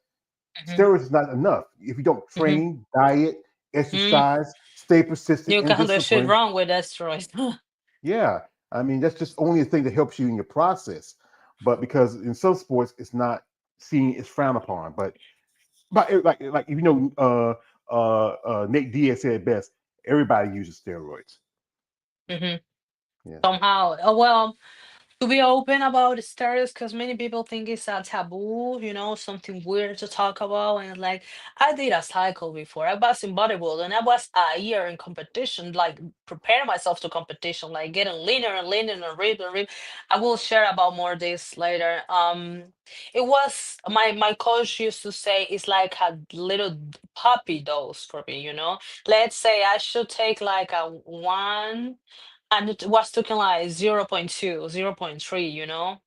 Mhm, steroids is not enough. If you don't mhm, train, diet, mm. exercise, stay persistent You and can do shit disciplined, wrong with asteroids. yeah, I mean that's just only a thing that helps you in your process. But because in some sports it's not seen, it's frowned upon. But like if you know Nate Diaz said it best, everybody uses steroids. Mhm. Yeah. Somehow, well, to be open about stereotypes because many people think it's a taboo, something weird to talk about. And like, I did a cycle before. I was in bodybuilding and I was a year in competition, like preparing myself to competition, like getting leaner and leaner and rip and rip. I will share about more this later. It was my coach used to say it's like a little puppy dose for me, Let's say I should take like a one and it was taking like zero point 0.2, 0.3,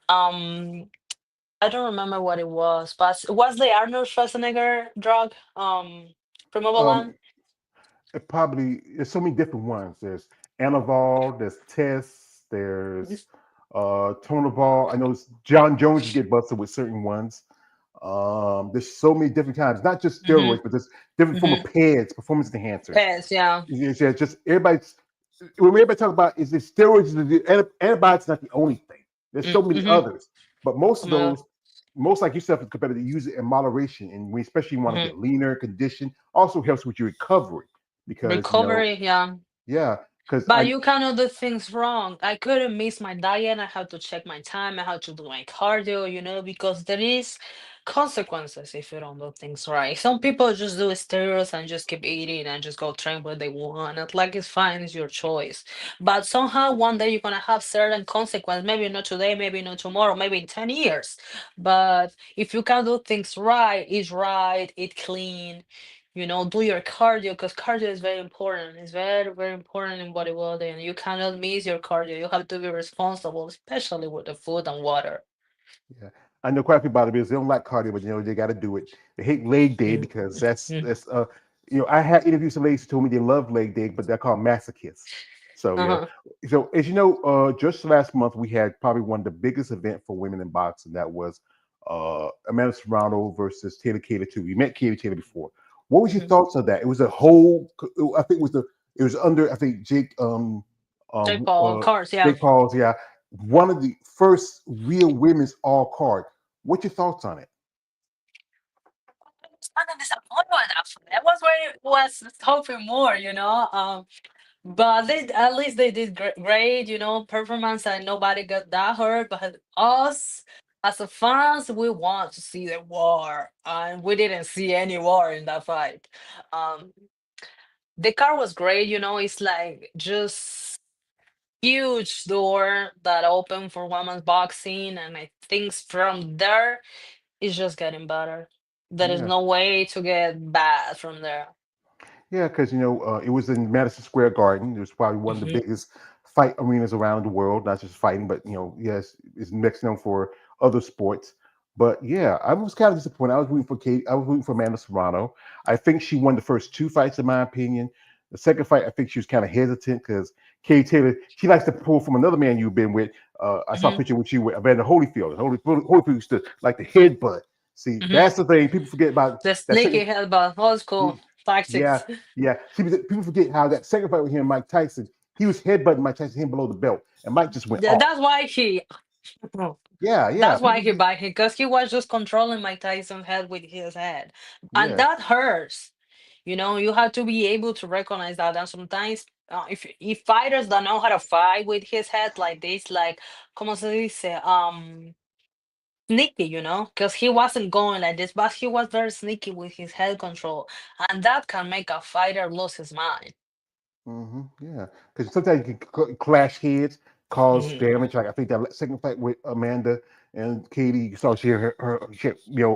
um I don't remember what it was, but it was the Arnold Schwarzenegger drug, removal one. Um, it probably there's so many different ones. There's Anaval, there's Test, there's Tonaball. I know John Jones get busted with certain ones. There's so many different kinds, not just Mm-hmm. steroids, but there's different form of Mm-hmm. PEDs, performance enhancers. Yes, yeah. It's just everybody's when everybody talks about is the steroids, antibiotics not the only thing. There's so many Mm-hmm. others, but most Oh of my God. those, most like yourself, is competitive. Use it in moderation, and we especially want to Mm-hmm. get leaner, condition. Also helps with your recovery because Recovery, yeah. yeah, because But I you cannot do things wrong. I couldn't miss my diet. I had to check my time. I had to do my cardio, because there is consequences if you don't do things right. Some people just do steroids and just keep eating and just go train what they want. And like it's fine, it's your choice. But somehow one day you're gonna have certain consequence. Maybe not today, maybe not tomorrow, maybe in 10 years. But if you can do things right, it's right, it's clean, do your cardio because cardio is very important. It's very, very important in bodybuilding. You cannot miss your cardio. You have to be responsible, especially with the food and water. yeah, I know quite a few bodybuilders. They don't like cardio, but they got to do it. They hate leg day Mm, because mm, I had interviewed some ladies who told me they love leg day, but they're called masochists. So yeah, uh-huh. so as you know, just last month we had probably one of the biggest event for women in boxing. That was Amanda Serrano versus Taylor Cater too. We met Katie Taylor before. What was your Mhm. thoughts of that? It was a whole. I think it was under. I think Jake Take all cars, yeah. Jake Paul's. Yeah, one of the first real women's all card. What's your thoughts on it? It's kind of disappointment actually. I was hoping more, but they at least they did great, performance and nobody got that hurt. But us as a fans, we want to see the war, and we didn't see any war in that fight. Um, the car was great, it's like just huge door that opened for women's boxing, and I think from there it's just getting better. There is Yeah. no way to get bad from there. Yeah, because it was in Madison Square Garden. It was probably one of the Hmm. biggest fight arenas around the world. Not just fighting, but yes, it's next known for other sports. But yeah, I was kind of disappointed. I was rooting for Kate. I was rooting for Amanda Serrano. I think she won the first two fights, in my opinion. The second fight, I think she was kind of hesitant because Katie Taylor, she likes to pull from another man you've been with. I saw a Hmm. picture with you with Evander Holyfield. Holyfield used to like the headbutt. See, Hmm. that's the thing. People forget about The that sneaky second. headbutt, old school Yeah, tactics. yeah. People forget how that second fight with him and Mike Tyson, he was headbutting Mike Tyson him below the belt, and Mike just went off. That's why he. Yeah, yeah. That's why People he just bite him, because he was just controlling Mike Tyson's head with his head, and yeah. that hurts. You have to be able to recognize that. And sometimes, if fighters don't know how to fight with his head like this, like, como se dice, sneaky, because he wasn't going like this, but he was very sneaky with his head control, and that can make a fighter lose his mind. Yeah, because sometimes you can clash heads, cause Hmm. damage. Like I think that second fight with Amanda and Katie, you saw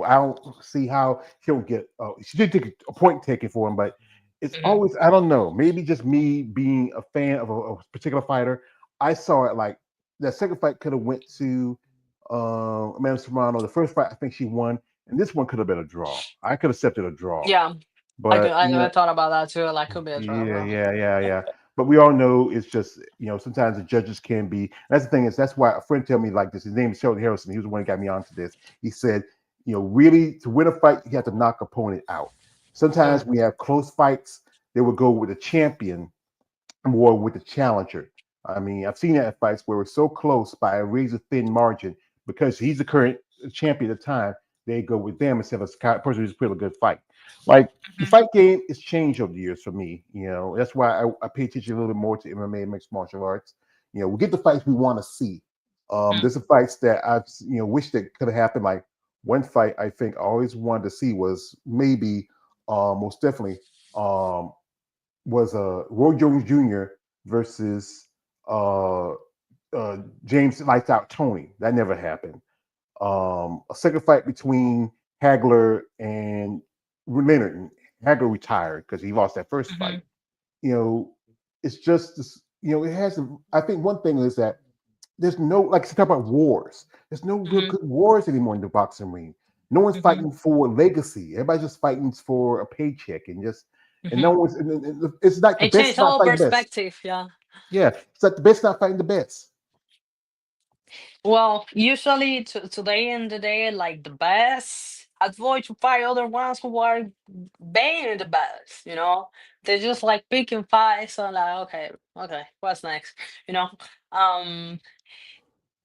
I don't see how she'll get. She did take a point taken for him, but it's Hmm. always I don't know. Maybe just me being a fan of a particular fighter. I saw it like that second fight could have went to Amanda Serrano. The first fight I think she won, and this one could have been a draw. I could have accepted a draw. Yeah. But I never thought about that too. Like could be a yeah, drama. yeah, yeah, yeah. But we all know it's just sometimes the judges can be. That's the thing is that's why a friend tell me like this. His name is Sheldon Harrison. He was the one who got me onto this. He said, really to win a fight, you have to knock opponent out. Mm, Sometimes we have close fights. They would go with a champion more with the challenger. I mean, I've seen that in fights where we're so close by a razor thin margin because he's the current champion at the time. They go with them instead of a person who's put a good fight. Like the mhm, fight game has changed over the years for me. That's why I pay attention a little bit more to MMA and mixed martial arts. We get the fights we want to see. mm, There's some fights that I've wish that could have happened. Like one fight I think I always wanted to see was maybe most definitely um, was Roy Jones Jr. versus uh, James Lights Out Tony. That never happened. A second fight between Hagler and Leonard. Hagler retired because he lost that first fight. mhm, You know, it's just this, it has. I think one thing is that there's no like to talk about wars. There's no real mhm, good wars anymore in the boxing ring. No one's mhm, fighting for legacy. Everybody's just fighting for a paycheck and no mhm. one's. It's like the It best changed not whole fighting the best. perspective. Yeah. Yeah, it's like the best not fighting the best. Well, usually today in the day, like the best avoid to fight other ones who are being the best. They're just like picking fights. So like, okay, okay, what's next? You know. Um,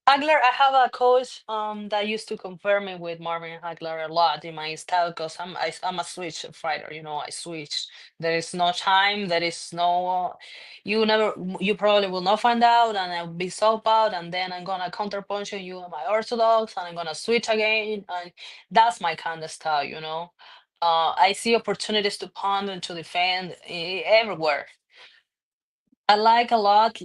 Hagler, I have a coach that used to compare me with Marvin Hagler a lot in my style because I'm a switch fighter. I switch. There is no time. There is no. You probably will not find out, and I'll be sold out, and then I'm gonna counterpunch on you in my orthodox, and I'm gonna switch again, and that's my kind of style. I see opportunities to pound and to defend everywhere. I like a lot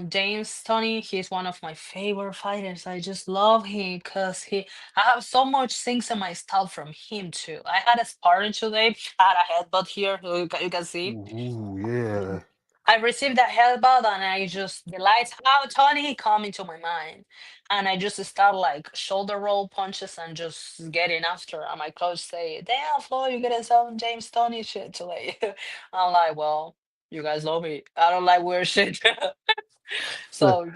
James Tony. He's one of my favorite fighters. I just love him because I have so much things in my style from him too. I had a sparring today, had a headbutt here, you can see. Ooh, yeah, I received that headbutt and I just the lights out Tony come into my mind. And I just start like shoulder roll punches and just getting after. And my coach say, "Damn, Flo, you getting some James Tony shit today." I'm like, well, you guys love me. I don't like weird shit. So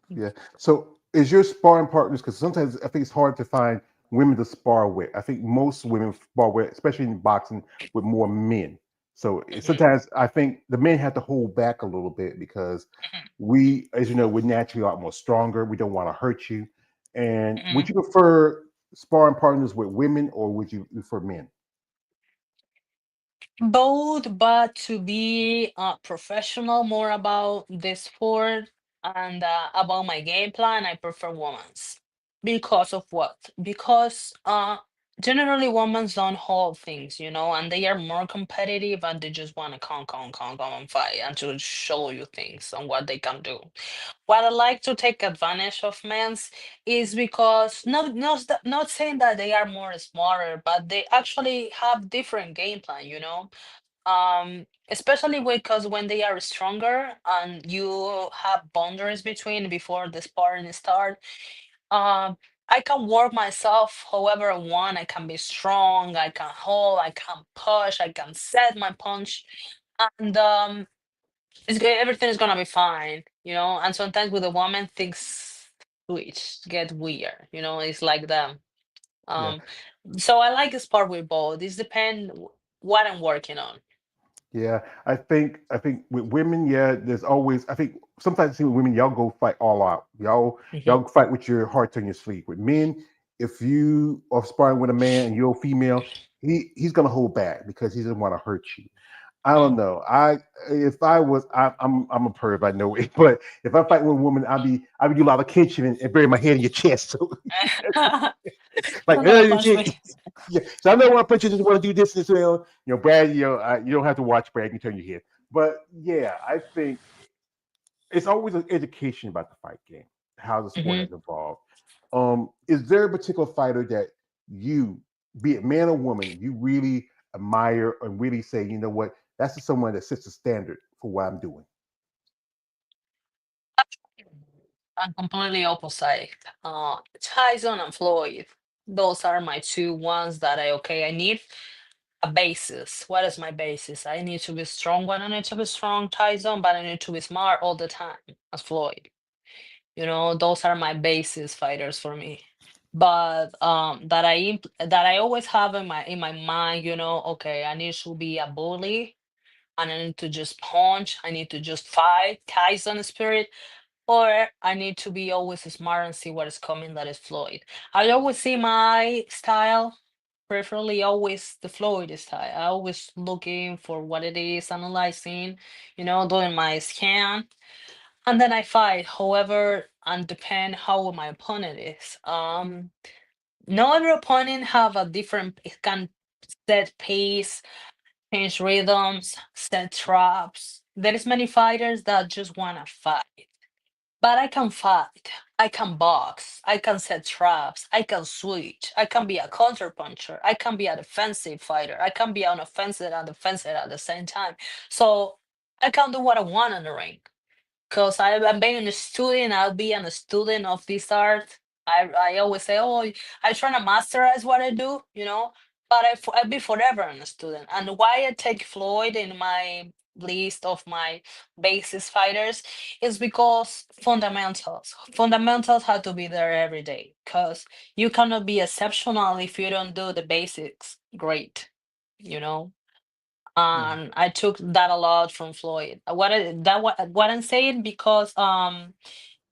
yeah. So, is your sparring partners? Because sometimes I think it's hard to find women to spar with. I think most women spar with, especially in boxing, with more men. So mhm, sometimes I think the men have to hold back a little bit because mhm, we, as you know, we're naturally a lot more stronger. We don't want to hurt you. And would mhm. you prefer sparring partners with women or would you prefer men? Both, but to be professional more about the sport and about my game plan, I prefer women's. Because of what? Because generally women don't hold things, and they are more competitive and they just want to come and fight and to show you things and what they can do. What I like to take advantage of men's is because not saying that they are more smarter, but they actually have different game plan. Especially because when they are stronger and you have boundaries between before the sparring start. I can work myself however I want. I can be strong, I can hold, I can push, I can set my punch, and everything is gonna be fine. And sometimes with a woman things switch get weird. It's like that. Yeah. um so I like to spar with both. It depends what I'm working on. Yeah, I think with women, yeah, there's always I think sometimes I see with women, y'all go fight all out. Hmm. Y'all fight with your heart on your sleeve. With men, if you are sparring with a man and you're a female, he's gonna hold back because he doesn't want to hurt you. I don't know. I'm a perv, I know it, but if I fight with a woman, I'd be do a lot of kitchen and bury my head in your chest. So like, You're gonna punch me. yeah. So I know when I put you just want to do this, Brad, you don't have to watch Brad. You can turn your head. But yeah, I think it's always an education about the fight game, how the sport Hmm. has evolved. Is there a particular fighter that you, be it man or woman, you really admire and really say, you know what, that's just someone that sets the standard for what I'm doing? I'm completely opposite. Tyson and Floyd. Those are my two ones that I need. a basis. What is my basis? I need to be strong when I need to be strong, Tyson, but I need to be smart all the time, as Floyd. Those are my basis fighters for me. But that I always have in my mind, okay, I need to be a bully, and I need to just punch, I need to just fight, Tyson spirit, or I need to be always smart and see what is coming. That is Floyd. I always see my style, preferably always the Floyd style. I always looking for what it is, analyzing, doing my scan, and then I fight. However, and depend how my opponent is. No every opponent have a different. It can set pace, change rhythms, set traps. There is many fighters that just wanna fight. But I can fight. I can box. I can set traps. I can switch. I can be a counterpuncher. I can be a defensive fighter. I can be an offensive and defensive at the same time. So I can do what I want in the ring. Because I'm being a student, I'll be a student of this art. I always say, oh, I try to masterize what I do, but I'll be forever a student. And why I take Floyd in my list of my basis fighters is because fundamentals. Fundamentals have to be there every day because you cannot be exceptional if you don't do the basics great, you know? Yeah, And I took that a lot from Floyd. What I'm saying because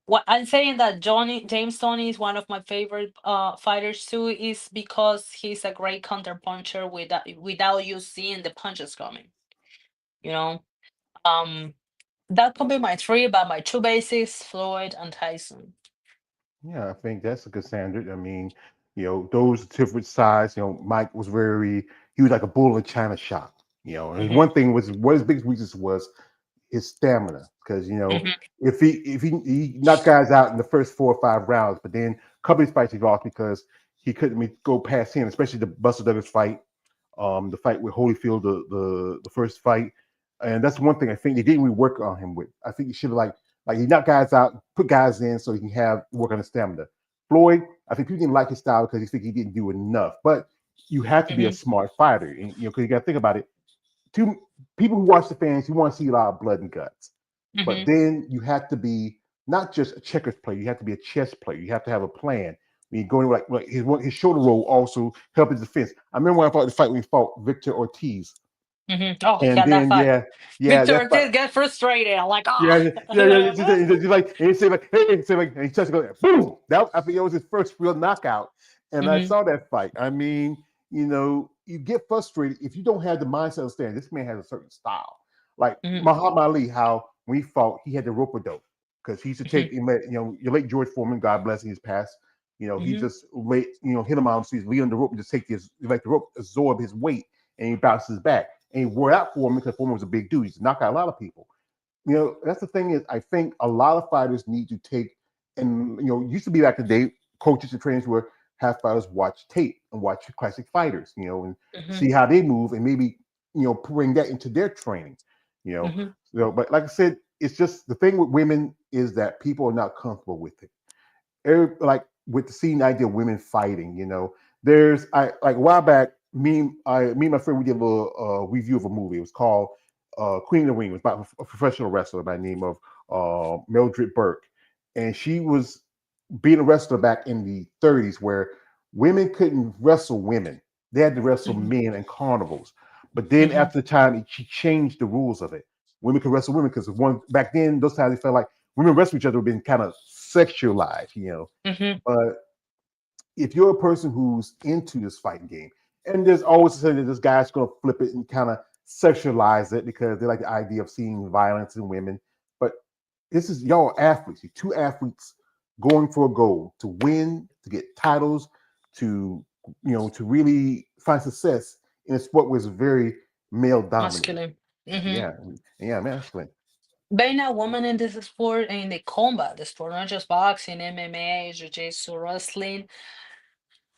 what I'm saying that Johnny James Tony is one of my favorite fighters too is because he's a great counterpuncher without you seeing the punches coming. You know, um, that could be my three, but my two basics: Floyd and Tyson. yeah, I think that's a good standard. I mean, those different sides. Mike was he was like a bull in China shop. And Mhm. one thing was what his biggest weakness was his stamina, because Mhm. if he knocked guys out in the first 4 or 5 rounds, but then a couple of these fights he lost because he couldn't go past him, especially the Buster Douglas fight, the fight with Holyfield, the first fight, and that's one thing I think they didn't really work on him with. I think he should have like he knocked guys out, put guys in so he can have work on his stamina. Floyd, I think people didn't like his style because he think he didn't do enough, but you have to be a Mhm. smart fighter, and because you got to think about it. Two people who watch the fans, you want to see a lot of blood and guts. But Mhm. then you have to be not just a checkers player, you have to be a chess player. You have to have a plan. When you go in like his shoulder roll also help his defense. I remember when I fought the fight when he fought Victor Ortiz. Mhm. Oh And yeah, that then fight. yeah, Victor that fight. Ortiz get frustrated. I'm like, Yeah, ah. Just like and he said like, hey, say like, and he touched go, boom. That I think it was his first real knockout. And I Mhm. saw that fight. I mean, you get frustrated if you don't have the mindset of saying this man has a certain style. Like Mhm. Muhammad Ali, how when he fought, he had the rope a dope because he used to take, Mhm. your late George Foreman, God bless him, his past. He Mhm. just hit him on, so he's lead on the rope and just take this, like the rope absorb his weight and he bounces back. And he wore out Foreman because Foreman was a big dude. He used to knock out a lot of people. That's the thing is, I think a lot of fighters need to take, and used to be back in the day, coaches and trainers would have fighters watch tape and watch classic fighters, and Mhm. see how they move, and maybe bring that into their training, you know. Mhm. But like I said, it's just the thing with women is that people are not comfortable with it. Like with the scene idea of women fighting, there's I like a while back, me and my friend we did a little review of a movie. It was called Queen of the Ring. It was about a professional wrestler by the name of Mildred Burke, and she was being a wrestler back in the 30s, where women couldn't wrestle women; they had to wrestle Mhm. men in carnivals. But then Mhm. after the time, she changed the rules of it. Women could wrestle women because one back then, those times they felt like women wrestle each other have been kind of sexualized. Mhm. But if you're a person who's into this fighting game, and there's always a that this guy's going to flip it and kind of sexualize it because they like the idea of seeing violence in women. But this is y'all athletes, you two athletes going for a goal to win, to get titles, to to really find success in a sport was very male dominated. Masculine. Mhm. Yeah, yeah, masculine. Being a woman in this sport, in the combat sport, not just boxing, MMA, jiu-jitsu, wrestling,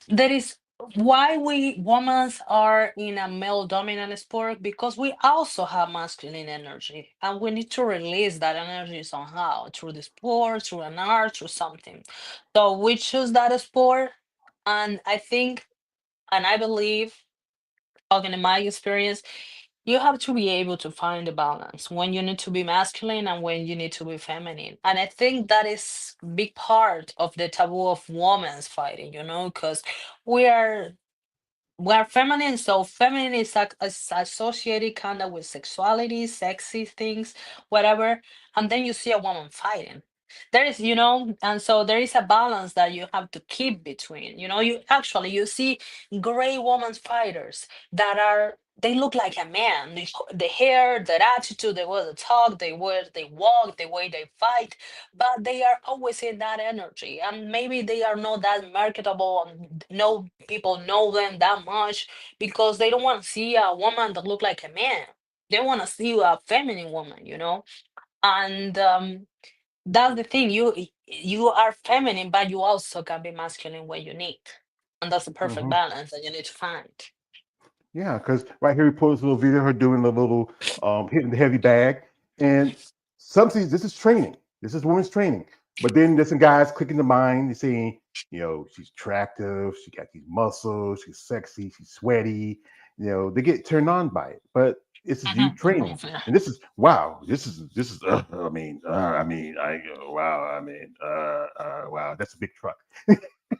that is why we women are in a male dominant sport because we also have masculine energy and we need to release that energy somehow through the sport, through an art, through something. So we choose that sport, and I think and I believe talking in my experience, you have to be able to find the balance when you need to be masculine and when you need to be feminine. And I think that is big part of the taboo of women's fighting, because we are we're feminine, so feminine is associated kind of with sexuality, sexy things, whatever. And then you see a woman fighting. There is, and so there is a balance that you have to keep between. You see great women fighters that they look like a man. The hair, their attitude, the way they talk, they walk, the way they fight, but they are always in that energy. And maybe they are not that marketable, and no people know them that much because they don't want to see a woman that look like a man. They want to see a feminine woman. And that's the thing. You are feminine, but you also can be masculine when you need, and that's the perfect Hmm. balance that you need to find. Yeah, because right here we post a little video of her doing the little hitting the heavy bag, and some see this is training. This is women's training. But then there's some guys clicking the mind and saying, she's attractive, she got these muscles, she's sexy, she's sweaty. They get turned on by it. But this is you training, and this is wow. This is. Wow. Wow. That's a big truck.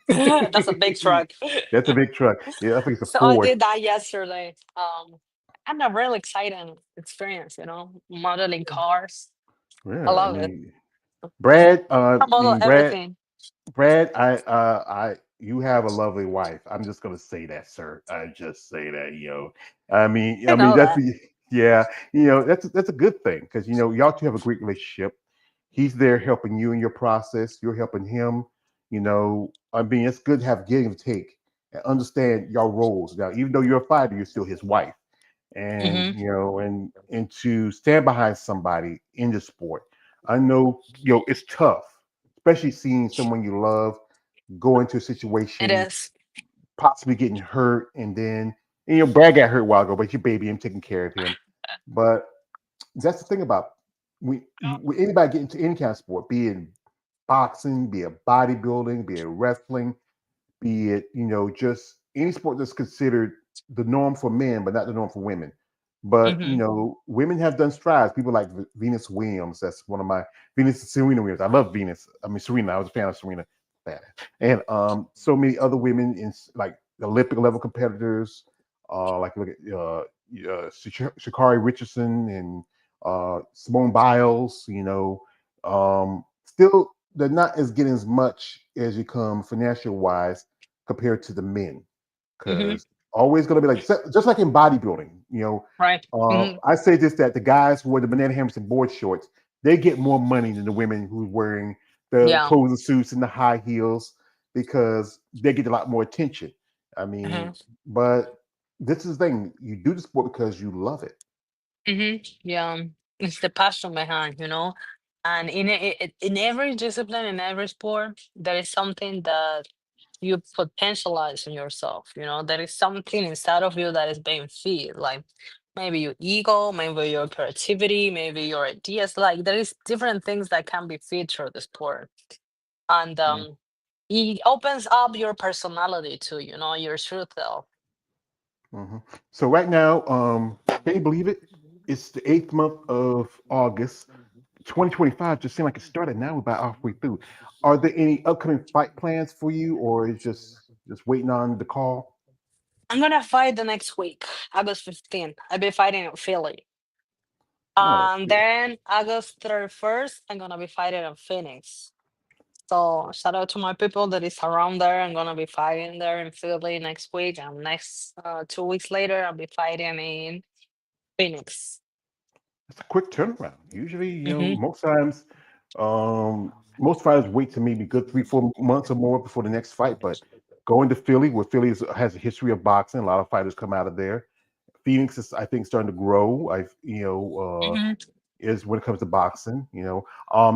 That's a big truck. That's a big truck. Yeah, I think it's a So I Ford. did that yesterday. And a really exciting experience, modeling cars. I Yeah, I love it. mean, Brad. I model Brad. everything. Brad. You have a lovely wife. I'm just gonna say that, sir. I just say that, I I mean know that's that. the yeah. That's a good thing because y'all two have a great relationship. He's there helping you in your process. You're helping him. I mean, it's good to have give and take and understand your roles. Now, even though you're a fighter, you're still his wife, and Hmm. and to stand behind somebody in the sport. I know it's tough, especially seeing someone you love go into a It situation, is. possibly getting hurt, and then Brad got hurt a while ago, but your baby him taking care of him. But that's the thing about when anybody get into any kind of sport, be it boxing, be it bodybuilding, be it wrestling, be it just any sport that's considered the norm for men but not the norm for women. But Hmm. women have done strides. People like Venus Williams, that's one of my Venus Serena Williams. I love Venus. I mean Serena, I was a fan of Serena. And so many other women in like Olympic level competitors, like look at Shakari Richardson and Simone Biles. Still they're not as getting as much as you come financial wise compared to the men, Hmm. because always going to be like just like in bodybuilding. Right. Hmm. I say this that the guys who wear the banana hammers and board shorts, they get more money than the women who's wearing the Yeah. clothes and suits and the high heels because they get a lot more attention. I Hmm. mean, but this is the thing: you do the sport because you love it. Hmm. Yeah. It's the passion behind, and in every discipline, in every sport, there is something that you potentialize in yourself. There is something inside of you that is being fed, like maybe your ego, maybe your creativity, maybe your ideas. Like there is different things that can be fed through the sport, and it opens up your personality too. Your true self. Mhm. So right now, can you believe it? It's the eighth month of August. 2025 just seemed like it started now. We're about halfway through. Are there any upcoming fight plans for you, or is just waiting on the call? I'm gonna fight the next week, August 15th. I'll be fighting in Philly. Oh, And then August 31st, I'm gonna be fighting in Phoenix. So shout out to my people that is around there. I'm gonna be fighting there in Philly next week, and next 2 weeks later, I'll be fighting in Phoenix. it's a quick turnaround. Usually, Hmm. most fighters wait to maybe good 3 4 months or more before the next fight. But going to Philly, where has a history of boxing, a lot of fighters come out of there. Phoenix is, I think, starting to grow. Hmm. Is when it comes to boxing. There's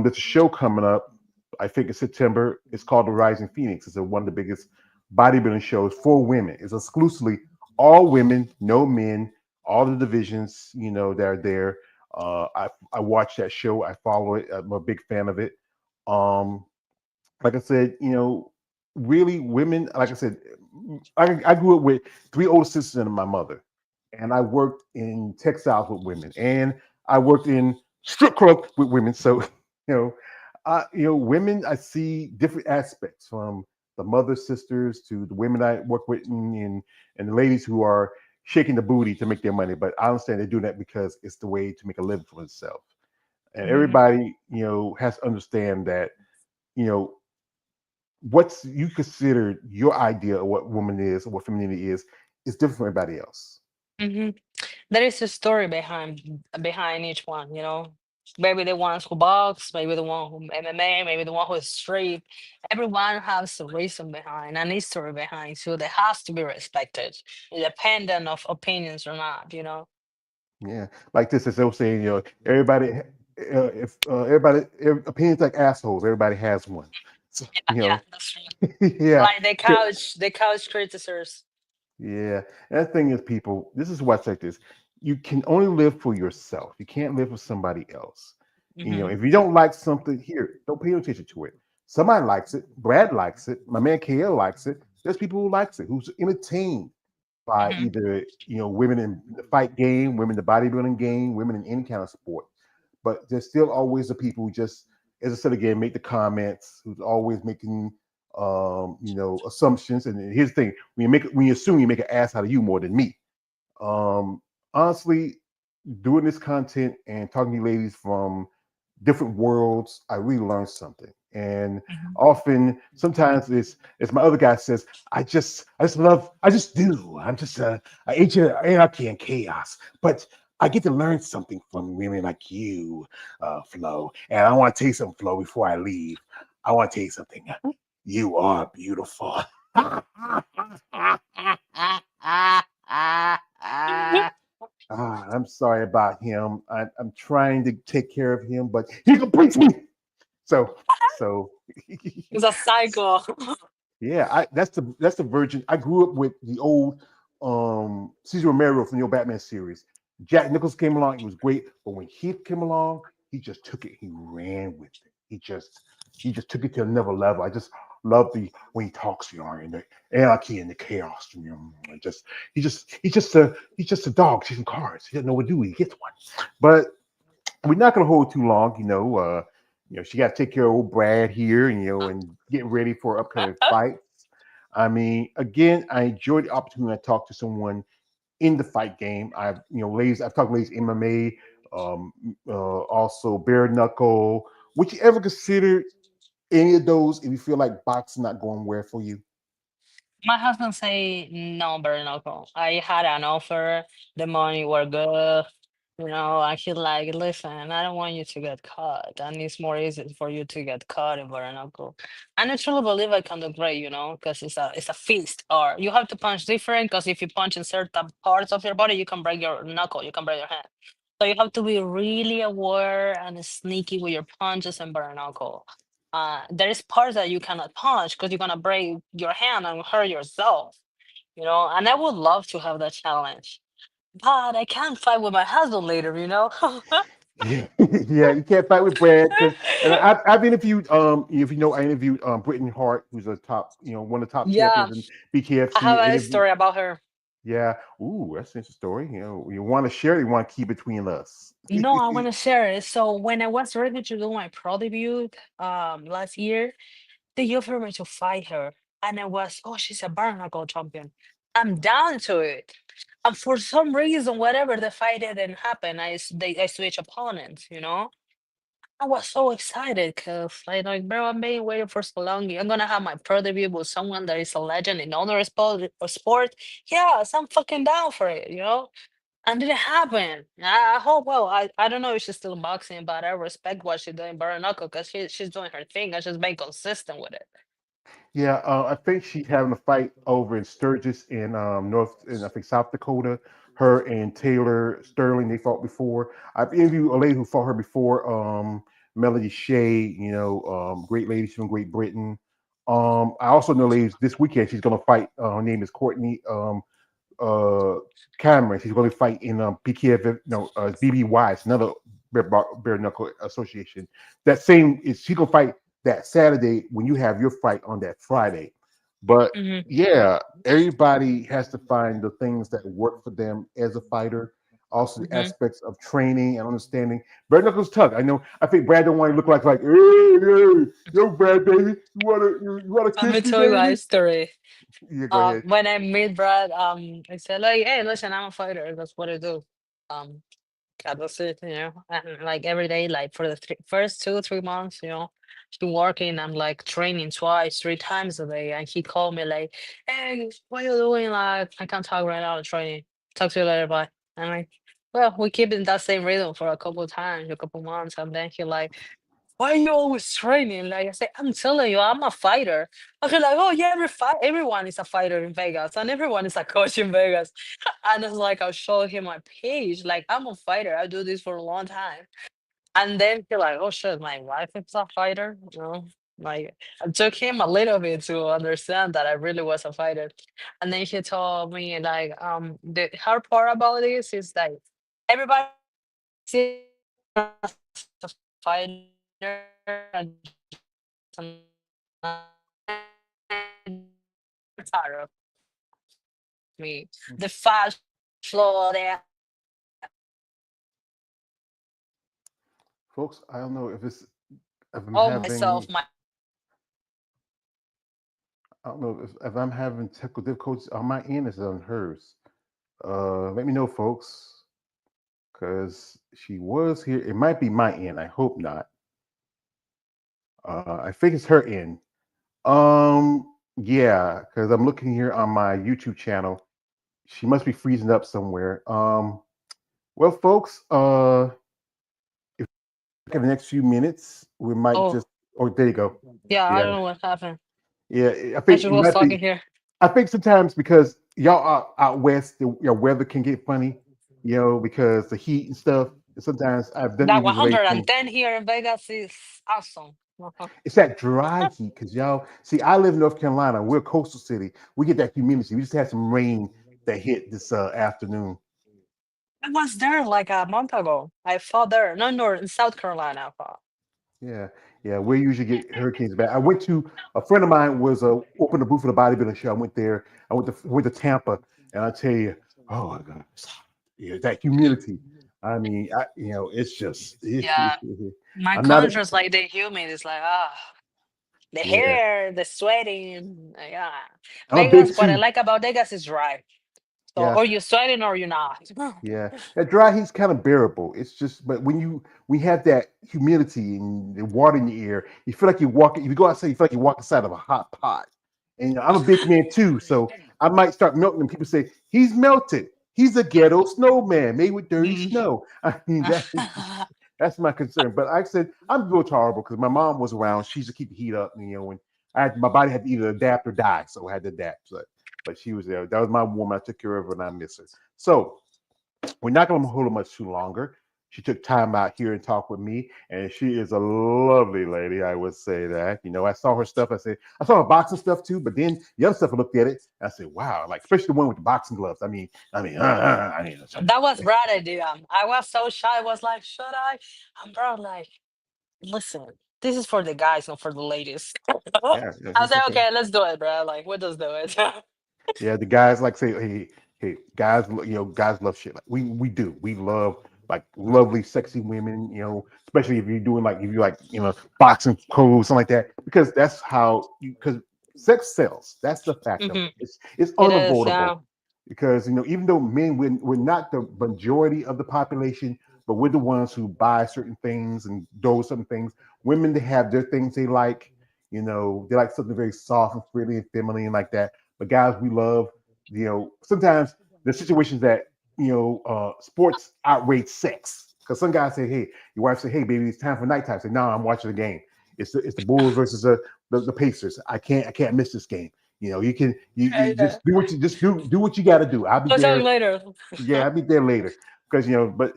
a show coming up. I think in September. It's called The Rising Phoenix. It's one of the biggest bodybuilding shows for women. It's exclusively all women, no men, all the divisions. That are there. I watch that show. I follow it. I'm a big fan of it. Um, like I said, really women. Like I said, I grew up with three older sisters and my mother. and I worked in textiles with women, and I worked in strip club with women. So, know, women. I see different aspects from the mother sisters to the women I work with, and the ladies who are shaking the booty to make their money. But I understand they're doing that because it's the way to make a living for themselves. And Hmm. everybody, has to understand that, you know, what's you consider your idea of what woman is or what femininity is different from everybody else. Hmm. There is a story behind each one, Maybe the ones who box, maybe the one who MMA, maybe the one who is straight. Everyone has a reason behind, an history behind, so they has to be respected, independent of opinions or not. Yeah, like this is so saying, everybody, if opinions like assholes, everybody has one. So, Yeah, yeah, that's true. yeah, Like the couch criticizers. yeah. And the thing is, people, this is why I say this: you can only live for yourself. You can't live for somebody else. Hmm. If you don't like something, here, don't pay no attention to it. Somebody likes it. Brad likes it. My man KL likes it. There's people who likes it, who's entertained by Hmm. either women in the fight game, women in the bodybuilding game, women in any kind of sport. But there's still always the people who just, as I said again, make the comments, who's always making assumptions. And here's the thing: when you assume, you make an ass out of you more than me. Um, Honestly, doing this content and talking to you ladies from different worlds, I really learned something. And Hmm. often, sometimes it's as my other guy says, I just do. I'm just a agent of anarchy and chaos. But I get to learn something from women like you, Flo. And I want to tell you something, Flo, before I leave. I want to tell you something. You are beautiful. I'm sorry about him. I'm trying to take care of him, but he completes me. So, so It's a cycle. yeah, that's the virgin. I grew up with the old Cesar Romero from the old Batman series. Jack Nichols came along, it was great, but when Heath came along, he just took it, he ran with it. He just took it to another level. I just love the when he talks, and the anarchy and the chaos. He's just a dog chasing cars. He doesn't know what to do. He gets one, but we're not going to hold too long. She got to take care of old Brad here, and get ready for upcoming fights. I mean, again, I enjoyed the opportunity to talk to someone in the fight game. I've talked to ladies MMA, also bare knuckle. Would you ever consider any of those if you feel like boxing not going well for you? My husband say no, bare knuckle. I had an offer, the money were good, and he like, listen, I don't want you to get caught, and it's more easy for you to get caught in bare knuckle. And I truly believe I can do great, because it's a feast, or you have to punch different, because if you punch in certain parts of your body, you can break your knuckle, you can break your hand. So you have to be really aware and sneaky with your punches and bare knuckle. There is parts that you cannot punch because you're gonna break your hand and hurt yourself. And I would love to have that challenge, but I can't fight with my husband later. Yeah, yeah, you can't fight with Brad because, and I've interviewed, if I interviewed Brittany Hart, who's a top, one of the top Yeah, champions in I BKFC. have a Interview, story about her. yeah, ooh, that's an interesting story. You want to share it, you want to keep between us. No, I want to share it. So when I was ready to do my pro debut last year, they offered me to fight her. And I was, oh, she's a bare knuckle champion. I'm down to it. And for some reason, whatever the fight didn't happen, I switch opponents. I was so excited because like, bro, I've been waiting for so long. I'm gonna have my pro debut with someone that is a legend in other sport. Yes, I'm fucking down for it. And didn't happen. I hope. Well, I don't know if she's still boxing, but I respect what she's doing, bare knuckle, because she's doing her thing and she's being consistent with it. Yeah, I think she's having a fight over in Sturgis in I think South Dakota. Her and Taylor Sterling, they fought before. I've interviewed a lady who fought her before, Melody Shea. Great lady, she's from Great Britain. I also know ladies this weekend she's gonna fight. Her name is Courtney uh, Cameron. She's going to fight in PKF, no, BBY. It's another bare knuckle association. That same is she gonna fight that Saturday when you have your fight on that Friday. But Hmm. yeah, everybody has to find the things that work for them as a fighter. Also, the Hmm. aspects of training and understanding. Bare knuckles tuck. I know. I think Brad don't want to look like, hey, hey, yo, Brad, baby, you wanna Let me kiss me, tell you a baby? story. Yeah, go ahead. When I meet Brad, I said like, "Hey, listen, I'm a fighter. That's what I do." Um, God, that's it, And like every day, like for the first 2, 3 months, she working. I'm like training twice, 3 times a day, and he called me like, "Hey, what you doing? Like, I can't talk right now. I'm training. Talk to you later. Bye." I'm like, "Well, we keep in that same rhythm for a couple of times, a couple months," and then he like, why are you always training? Like I say, I'm telling you, I'm a fighter. I feel like, oh yeah, everyone is a fighter in Vegas, and everyone is a coach in Vegas. And it's like I'll show him my page, like I'm a fighter. I do this for a long time. And then he like, oh shit, my wife is a fighter. Like it took him a little bit to understand that I really was a fighter. And then he told me like, the hard part about this is like everybody sees me as a fighter and just part of me. The fast flow, Folks, I don't know if I'm all myself, having I don't know if I'm having technical difficulties on my end as on hers. Let me know, folks, because she was here. It might be my end. I hope not. I think it's her end. Yeah, because I'm looking here on my YouTube channel. She must be freezing up somewhere. Well, folks, in the next few minutes, we might oh just. Oh, there you go. yeah, I Yeah, don't know what happened. yeah. I I think just it was might be. talking here. I think sometimes because y'all are out west, the weather can get funny, because the heat and stuff. Sometimes I've done That these relations. 110 here in Vegas is awesome. Uh-huh. It's that dry heat because y'all see. I live in North Carolina. We're a coastal city. We get that humidity. We just had some rain that hit this afternoon. I was there like a month ago. I fought there. No, no, in South Carolina. I fought. Yeah, yeah. We usually get hurricanes back. I went to a friend of mine was opened a booth for the bodybuilding show. I went there. I went to Tampa, and I tell you, oh my God, yeah, that humidity. I mean, it's just. Yeah, my I'm not. country's like the humid. It's like the Yeah, hair, the sweating. Yeah, I'm a big Vegas. What I too. like about Vegas is dry. So Yeah, or you're sweating or you're not. yeah. That dry heat's kind of bearable. It's just, but we have that humidity and the water in your ear, you feel like you're walking. If you go outside, you feel like you're walking inside of a hot pot. And I'm a big man too, so I might start melting. And people say he's melted. He's a ghetto snowman made with dirty Mm. snow. I mean, that's my concern. But like I said, I'm real tolerable because my mom was around. She used to keep the heat up, and my body had to either adapt or die, so I had to adapt. But she was there. That was my woman. I took care of her, and I miss her. So we're not going to hold her much too longer. She took time out here and talked with me, and she is a lovely lady. I would say that. I saw her stuff. I saw her boxing stuff too, but then the other stuff, I looked at it. And I said, wow, like especially the one with the boxing gloves. I mean, That was Brad idea. I was so shy. I was like, should I? I'm bro, like, listen, this is for the guys, not for the ladies. yeah, yeah, I it's said, okay. okay, let's do it, bro. Like, we'll just do it. Yeah, the guys like say, hey, guys, guys love shit. Like we do. We love like lovely, sexy women. Especially if you're doing like if you like boxing clothes, something like that, because that's how because sex sells. That's the fact of Hmm. it. It's It is, unavoidable yeah. because even though men we're not the majority of the population, but we're the ones who buy certain things and do certain things. Women they have their things they like. They like something very soft and pretty and feminine like that, but guys, we love, sometimes there's situations that, sports outrage sex. Because some guys say, hey, your wife say, hey, baby, it's time for nighttime. Say, no, I'm watching the game. It's the Bulls versus the Pacers. I can't miss this game. You can you Yeah. just do what you do what you got to do. I'll be We'll talk there. later. Yeah, I'll be there later because but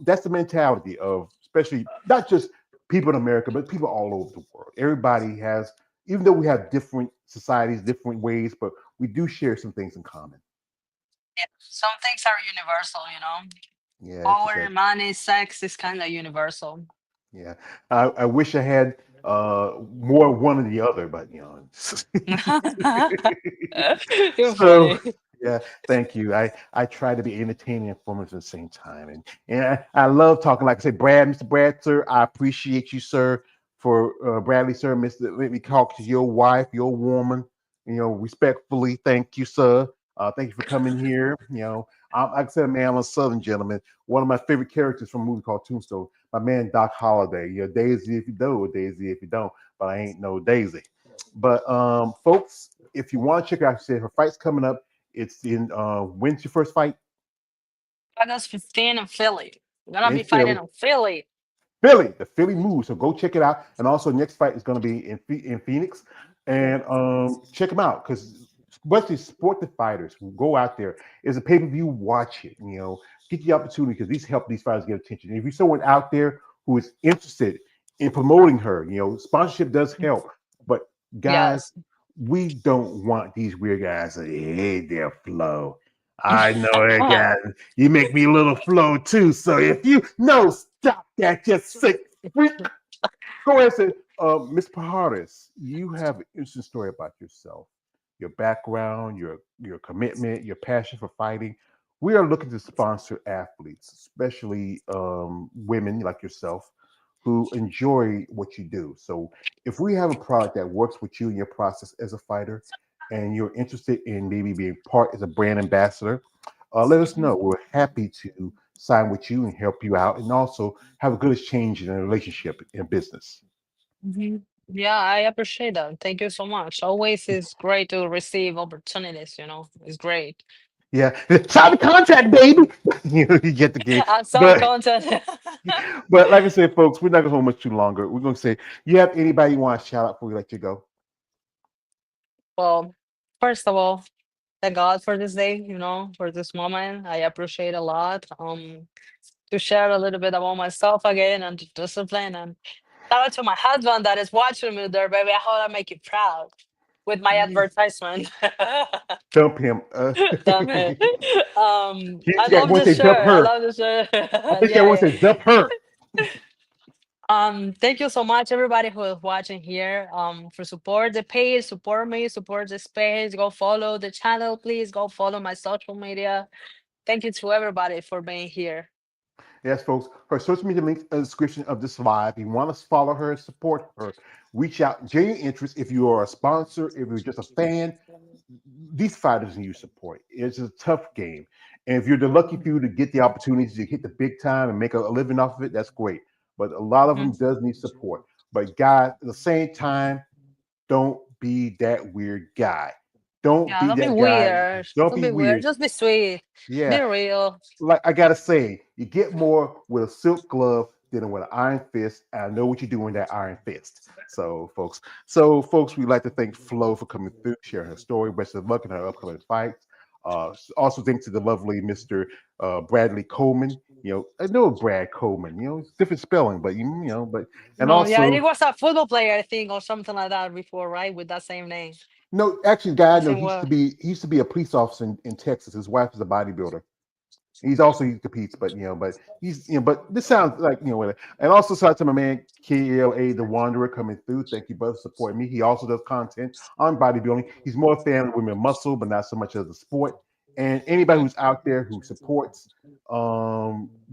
that's the mentality of especially not just people in America, but people all over the world. Everybody has, even though we have different societies, different ways, but we do share some things in common. Yeah. Some things are universal. Yeah, it's just Power, that. money, sex is kind of universal. Yeah, I wish I had. more one than the other, but You're so funny. yeah, thank you. I try to be entertaining and informative at the same time, and I love talking. Like I said, Mr. Brad, sir, I appreciate you, sir, for Bradley, sir, Mister. Let me talk to your wife, your woman. Respectfully, thank you, sir. Thank you for coming here. Like I said, man, I'm a Southern gentleman. One of my favorite characters from a movie called Tombstone, my man Doc Holliday. Daisy if you do, Daisy if you don't, but I ain't no Daisy. But folks, if you want to check out, say her fight's coming up. It's in when's your first fight? August 15 in Philly. We're gonna In be fighting Philly. in Philly. Philly, the Philly move. So go check it out. And also, next fight is going to be in Phoenix, and check them out because especially support the fighters who go out there. It's a pay per view. Watch it. Get the opportunity because these help these fighters get attention. If you're someone out there who is interested in promoting her, sponsorship does help. But guys, Yes. we don't want these weird guys. Say, hey there, Flo. I know that guy. You make me a little flow too. So if you no stop that, just say freak. Go ahead and say, Miss Pajares, you have an interesting story about yourself, your background, your commitment, your passion for fighting. We are looking to sponsor athletes, especially women like yourself, who enjoy what you do. So if we have a product that works with you in your process as a fighter, and you're interested in maybe being part as a brand ambassador, let us know. We're happy to sign with you and help you out, and also have a good exchange in a relationship in business. Mhm. Yeah, I appreciate that. Thank you so much. Always is great to receive opportunities, It's great. Yeah, sign the contract, baby. You get the game, And some but content. like I said, folks, we're not gonna hold much too longer. We're gonna say, you have anybody you want to shout out before we let you go? Well, first of all, thank God for this day, for this moment. I appreciate a lot. To share a little bit about myself again and to discipline and shout out to my husband that is watching me there, baby. I hope I make you proud with my advertisement. Dump him. Damn it. He's I got love one the say dump shirt. I her. love the shirt. I think that Yeah, one yeah. says dump her. Thank you so much, everybody who is watching here. For support the page, support me, support this page. Go follow the channel, please. Go follow my social media. Thank you to everybody for being here. Yes, folks. Her social media links in the description of this live. If you want to follow her and support her, reach out. Genuine interest. If you are a sponsor, if you're just a fan, these fighters need your support. It's a tough game. And if you're the lucky few to get the opportunity to hit the big time and make a living off of it, that's great. But a lot of them Mhm. does need support. But guys, at the same time, don't be that weird guy. Don't Yeah, be don't be that guy. weird. Don't Don't be be weird. weird. Just be sweet. Yeah, Be real. like I gotta say, you get more with a silk glove than with an iron fist. And I know what you do in that iron fist. So folks, we'd like to thank Flo for coming through, sharing her story. Best of luck in her upcoming fights. Also, thanks to the lovely Mr. Bradley Coleman. I know Brad Coleman. It's different spelling, but but and No, yeah, it also was a football player, I think, or something like that before, right? With that same name. no, actually, guy, I The know same word. he used to be a police officer in Texas. His wife is a bodybuilder. He competes, but he's but this sounds like whatever. And also shout out to my man KLA the Wanderer coming through. Thank you, brother, for supporting me. He also does content on bodybuilding. He's more a fan of women muscle, but not so much as a sport. And anybody who's out there who supports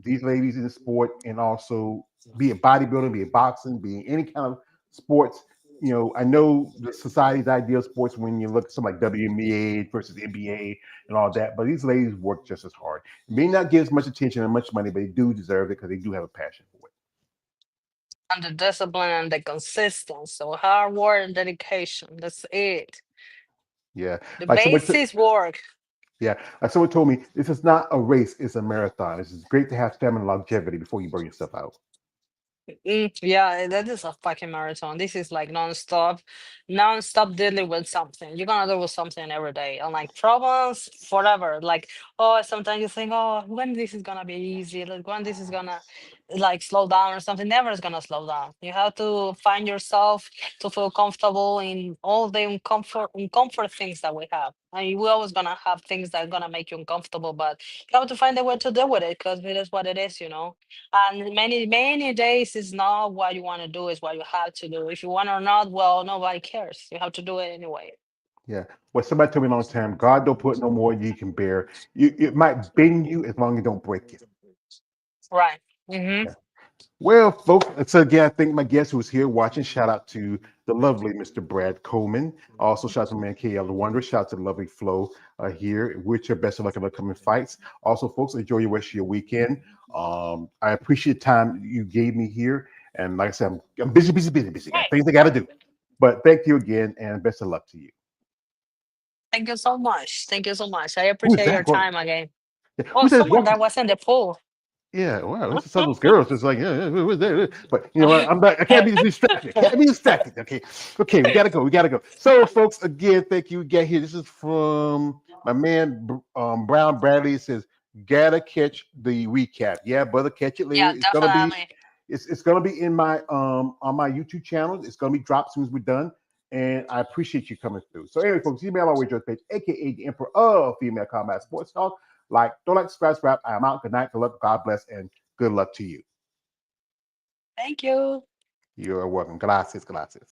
these ladies in the sport, and also be it bodybuilding, be it boxing, be it any kind of sports. I know the society's idea of sports when you look at something like WNBA versus NBA and all that, but these ladies work just as hard. May not get as much attention and much money, but they do deserve it because they do have a passion for it. And the discipline and the consistency. So hard work and dedication. That's it. Yeah, The like someone, basics work. yeah, like someone told me, this is not a race; it's a marathon. It's great to have stamina and longevity before you burn yourself out. Yeah, that is a fucking marathon. This is like non-stop, non-stop dealing with something. You're gonna deal with something every day, and like problems forever. Like, oh, sometimes you think, oh, when this is gonna be easy, like when this is gonna like slow down or something. Never is gonna slow down. You have to find yourself to feel comfortable in all the uncomfort things that we have. I mean, we're always gonna have things that are gonna make you uncomfortable, but you have to find a way to deal with it because it is what it is, you know. And many days is not what you want to do, is what you have to do. If you want or not, well, nobody cares. You have to do it anyway. Yeah. Well, somebody told me a long time, God don't put no more than you can bear. It might bend you as long as you don't break you. Right. Mm-hmm. Yeah. Well, folks, so again, I thank my guest who was here watching. Shout out to the lovely Mr. Brad Coleman. Also, shout out to my man KL the Wonder. Shout out to the lovely Flo here. Wish your best of luck in the upcoming fights. Also, folks, enjoy your rest of your weekend. I appreciate the time you gave me here. And like I said, I'm busy, busy, busy, busy. Got Right. things I got to do. But thank you again and best of luck to you. Thank you so much. Thank you so much. I Who is appreciate your that? What, time again. Oh, who's that someone walking? that was in the pool. Yeah, wow, this is some of those girls. It's like, yeah, who's that? But you know what? I'm not. I can't be distracted. I can't be distracted. Okay, okay, we gotta go. We gotta go. So, folks, again, thank you. Get here. This is from my man Brown Bradley. It says, "Gotta catch the recap." Yeah, brother, catch it later. Yeah, It's gonna be. definitely. It's gonna be in my on my YouTube channel. It's gonna be dropped as soon as we're done. And I appreciate you coming through. So, anyway, folks, email our wager page, aka the Emperor of Female Combat Sports Talk. Like, don't like, subscribe. I am out. Good night. Good luck. God bless. And good luck to you. Thank you. You're welcome. Gracias. Gracias.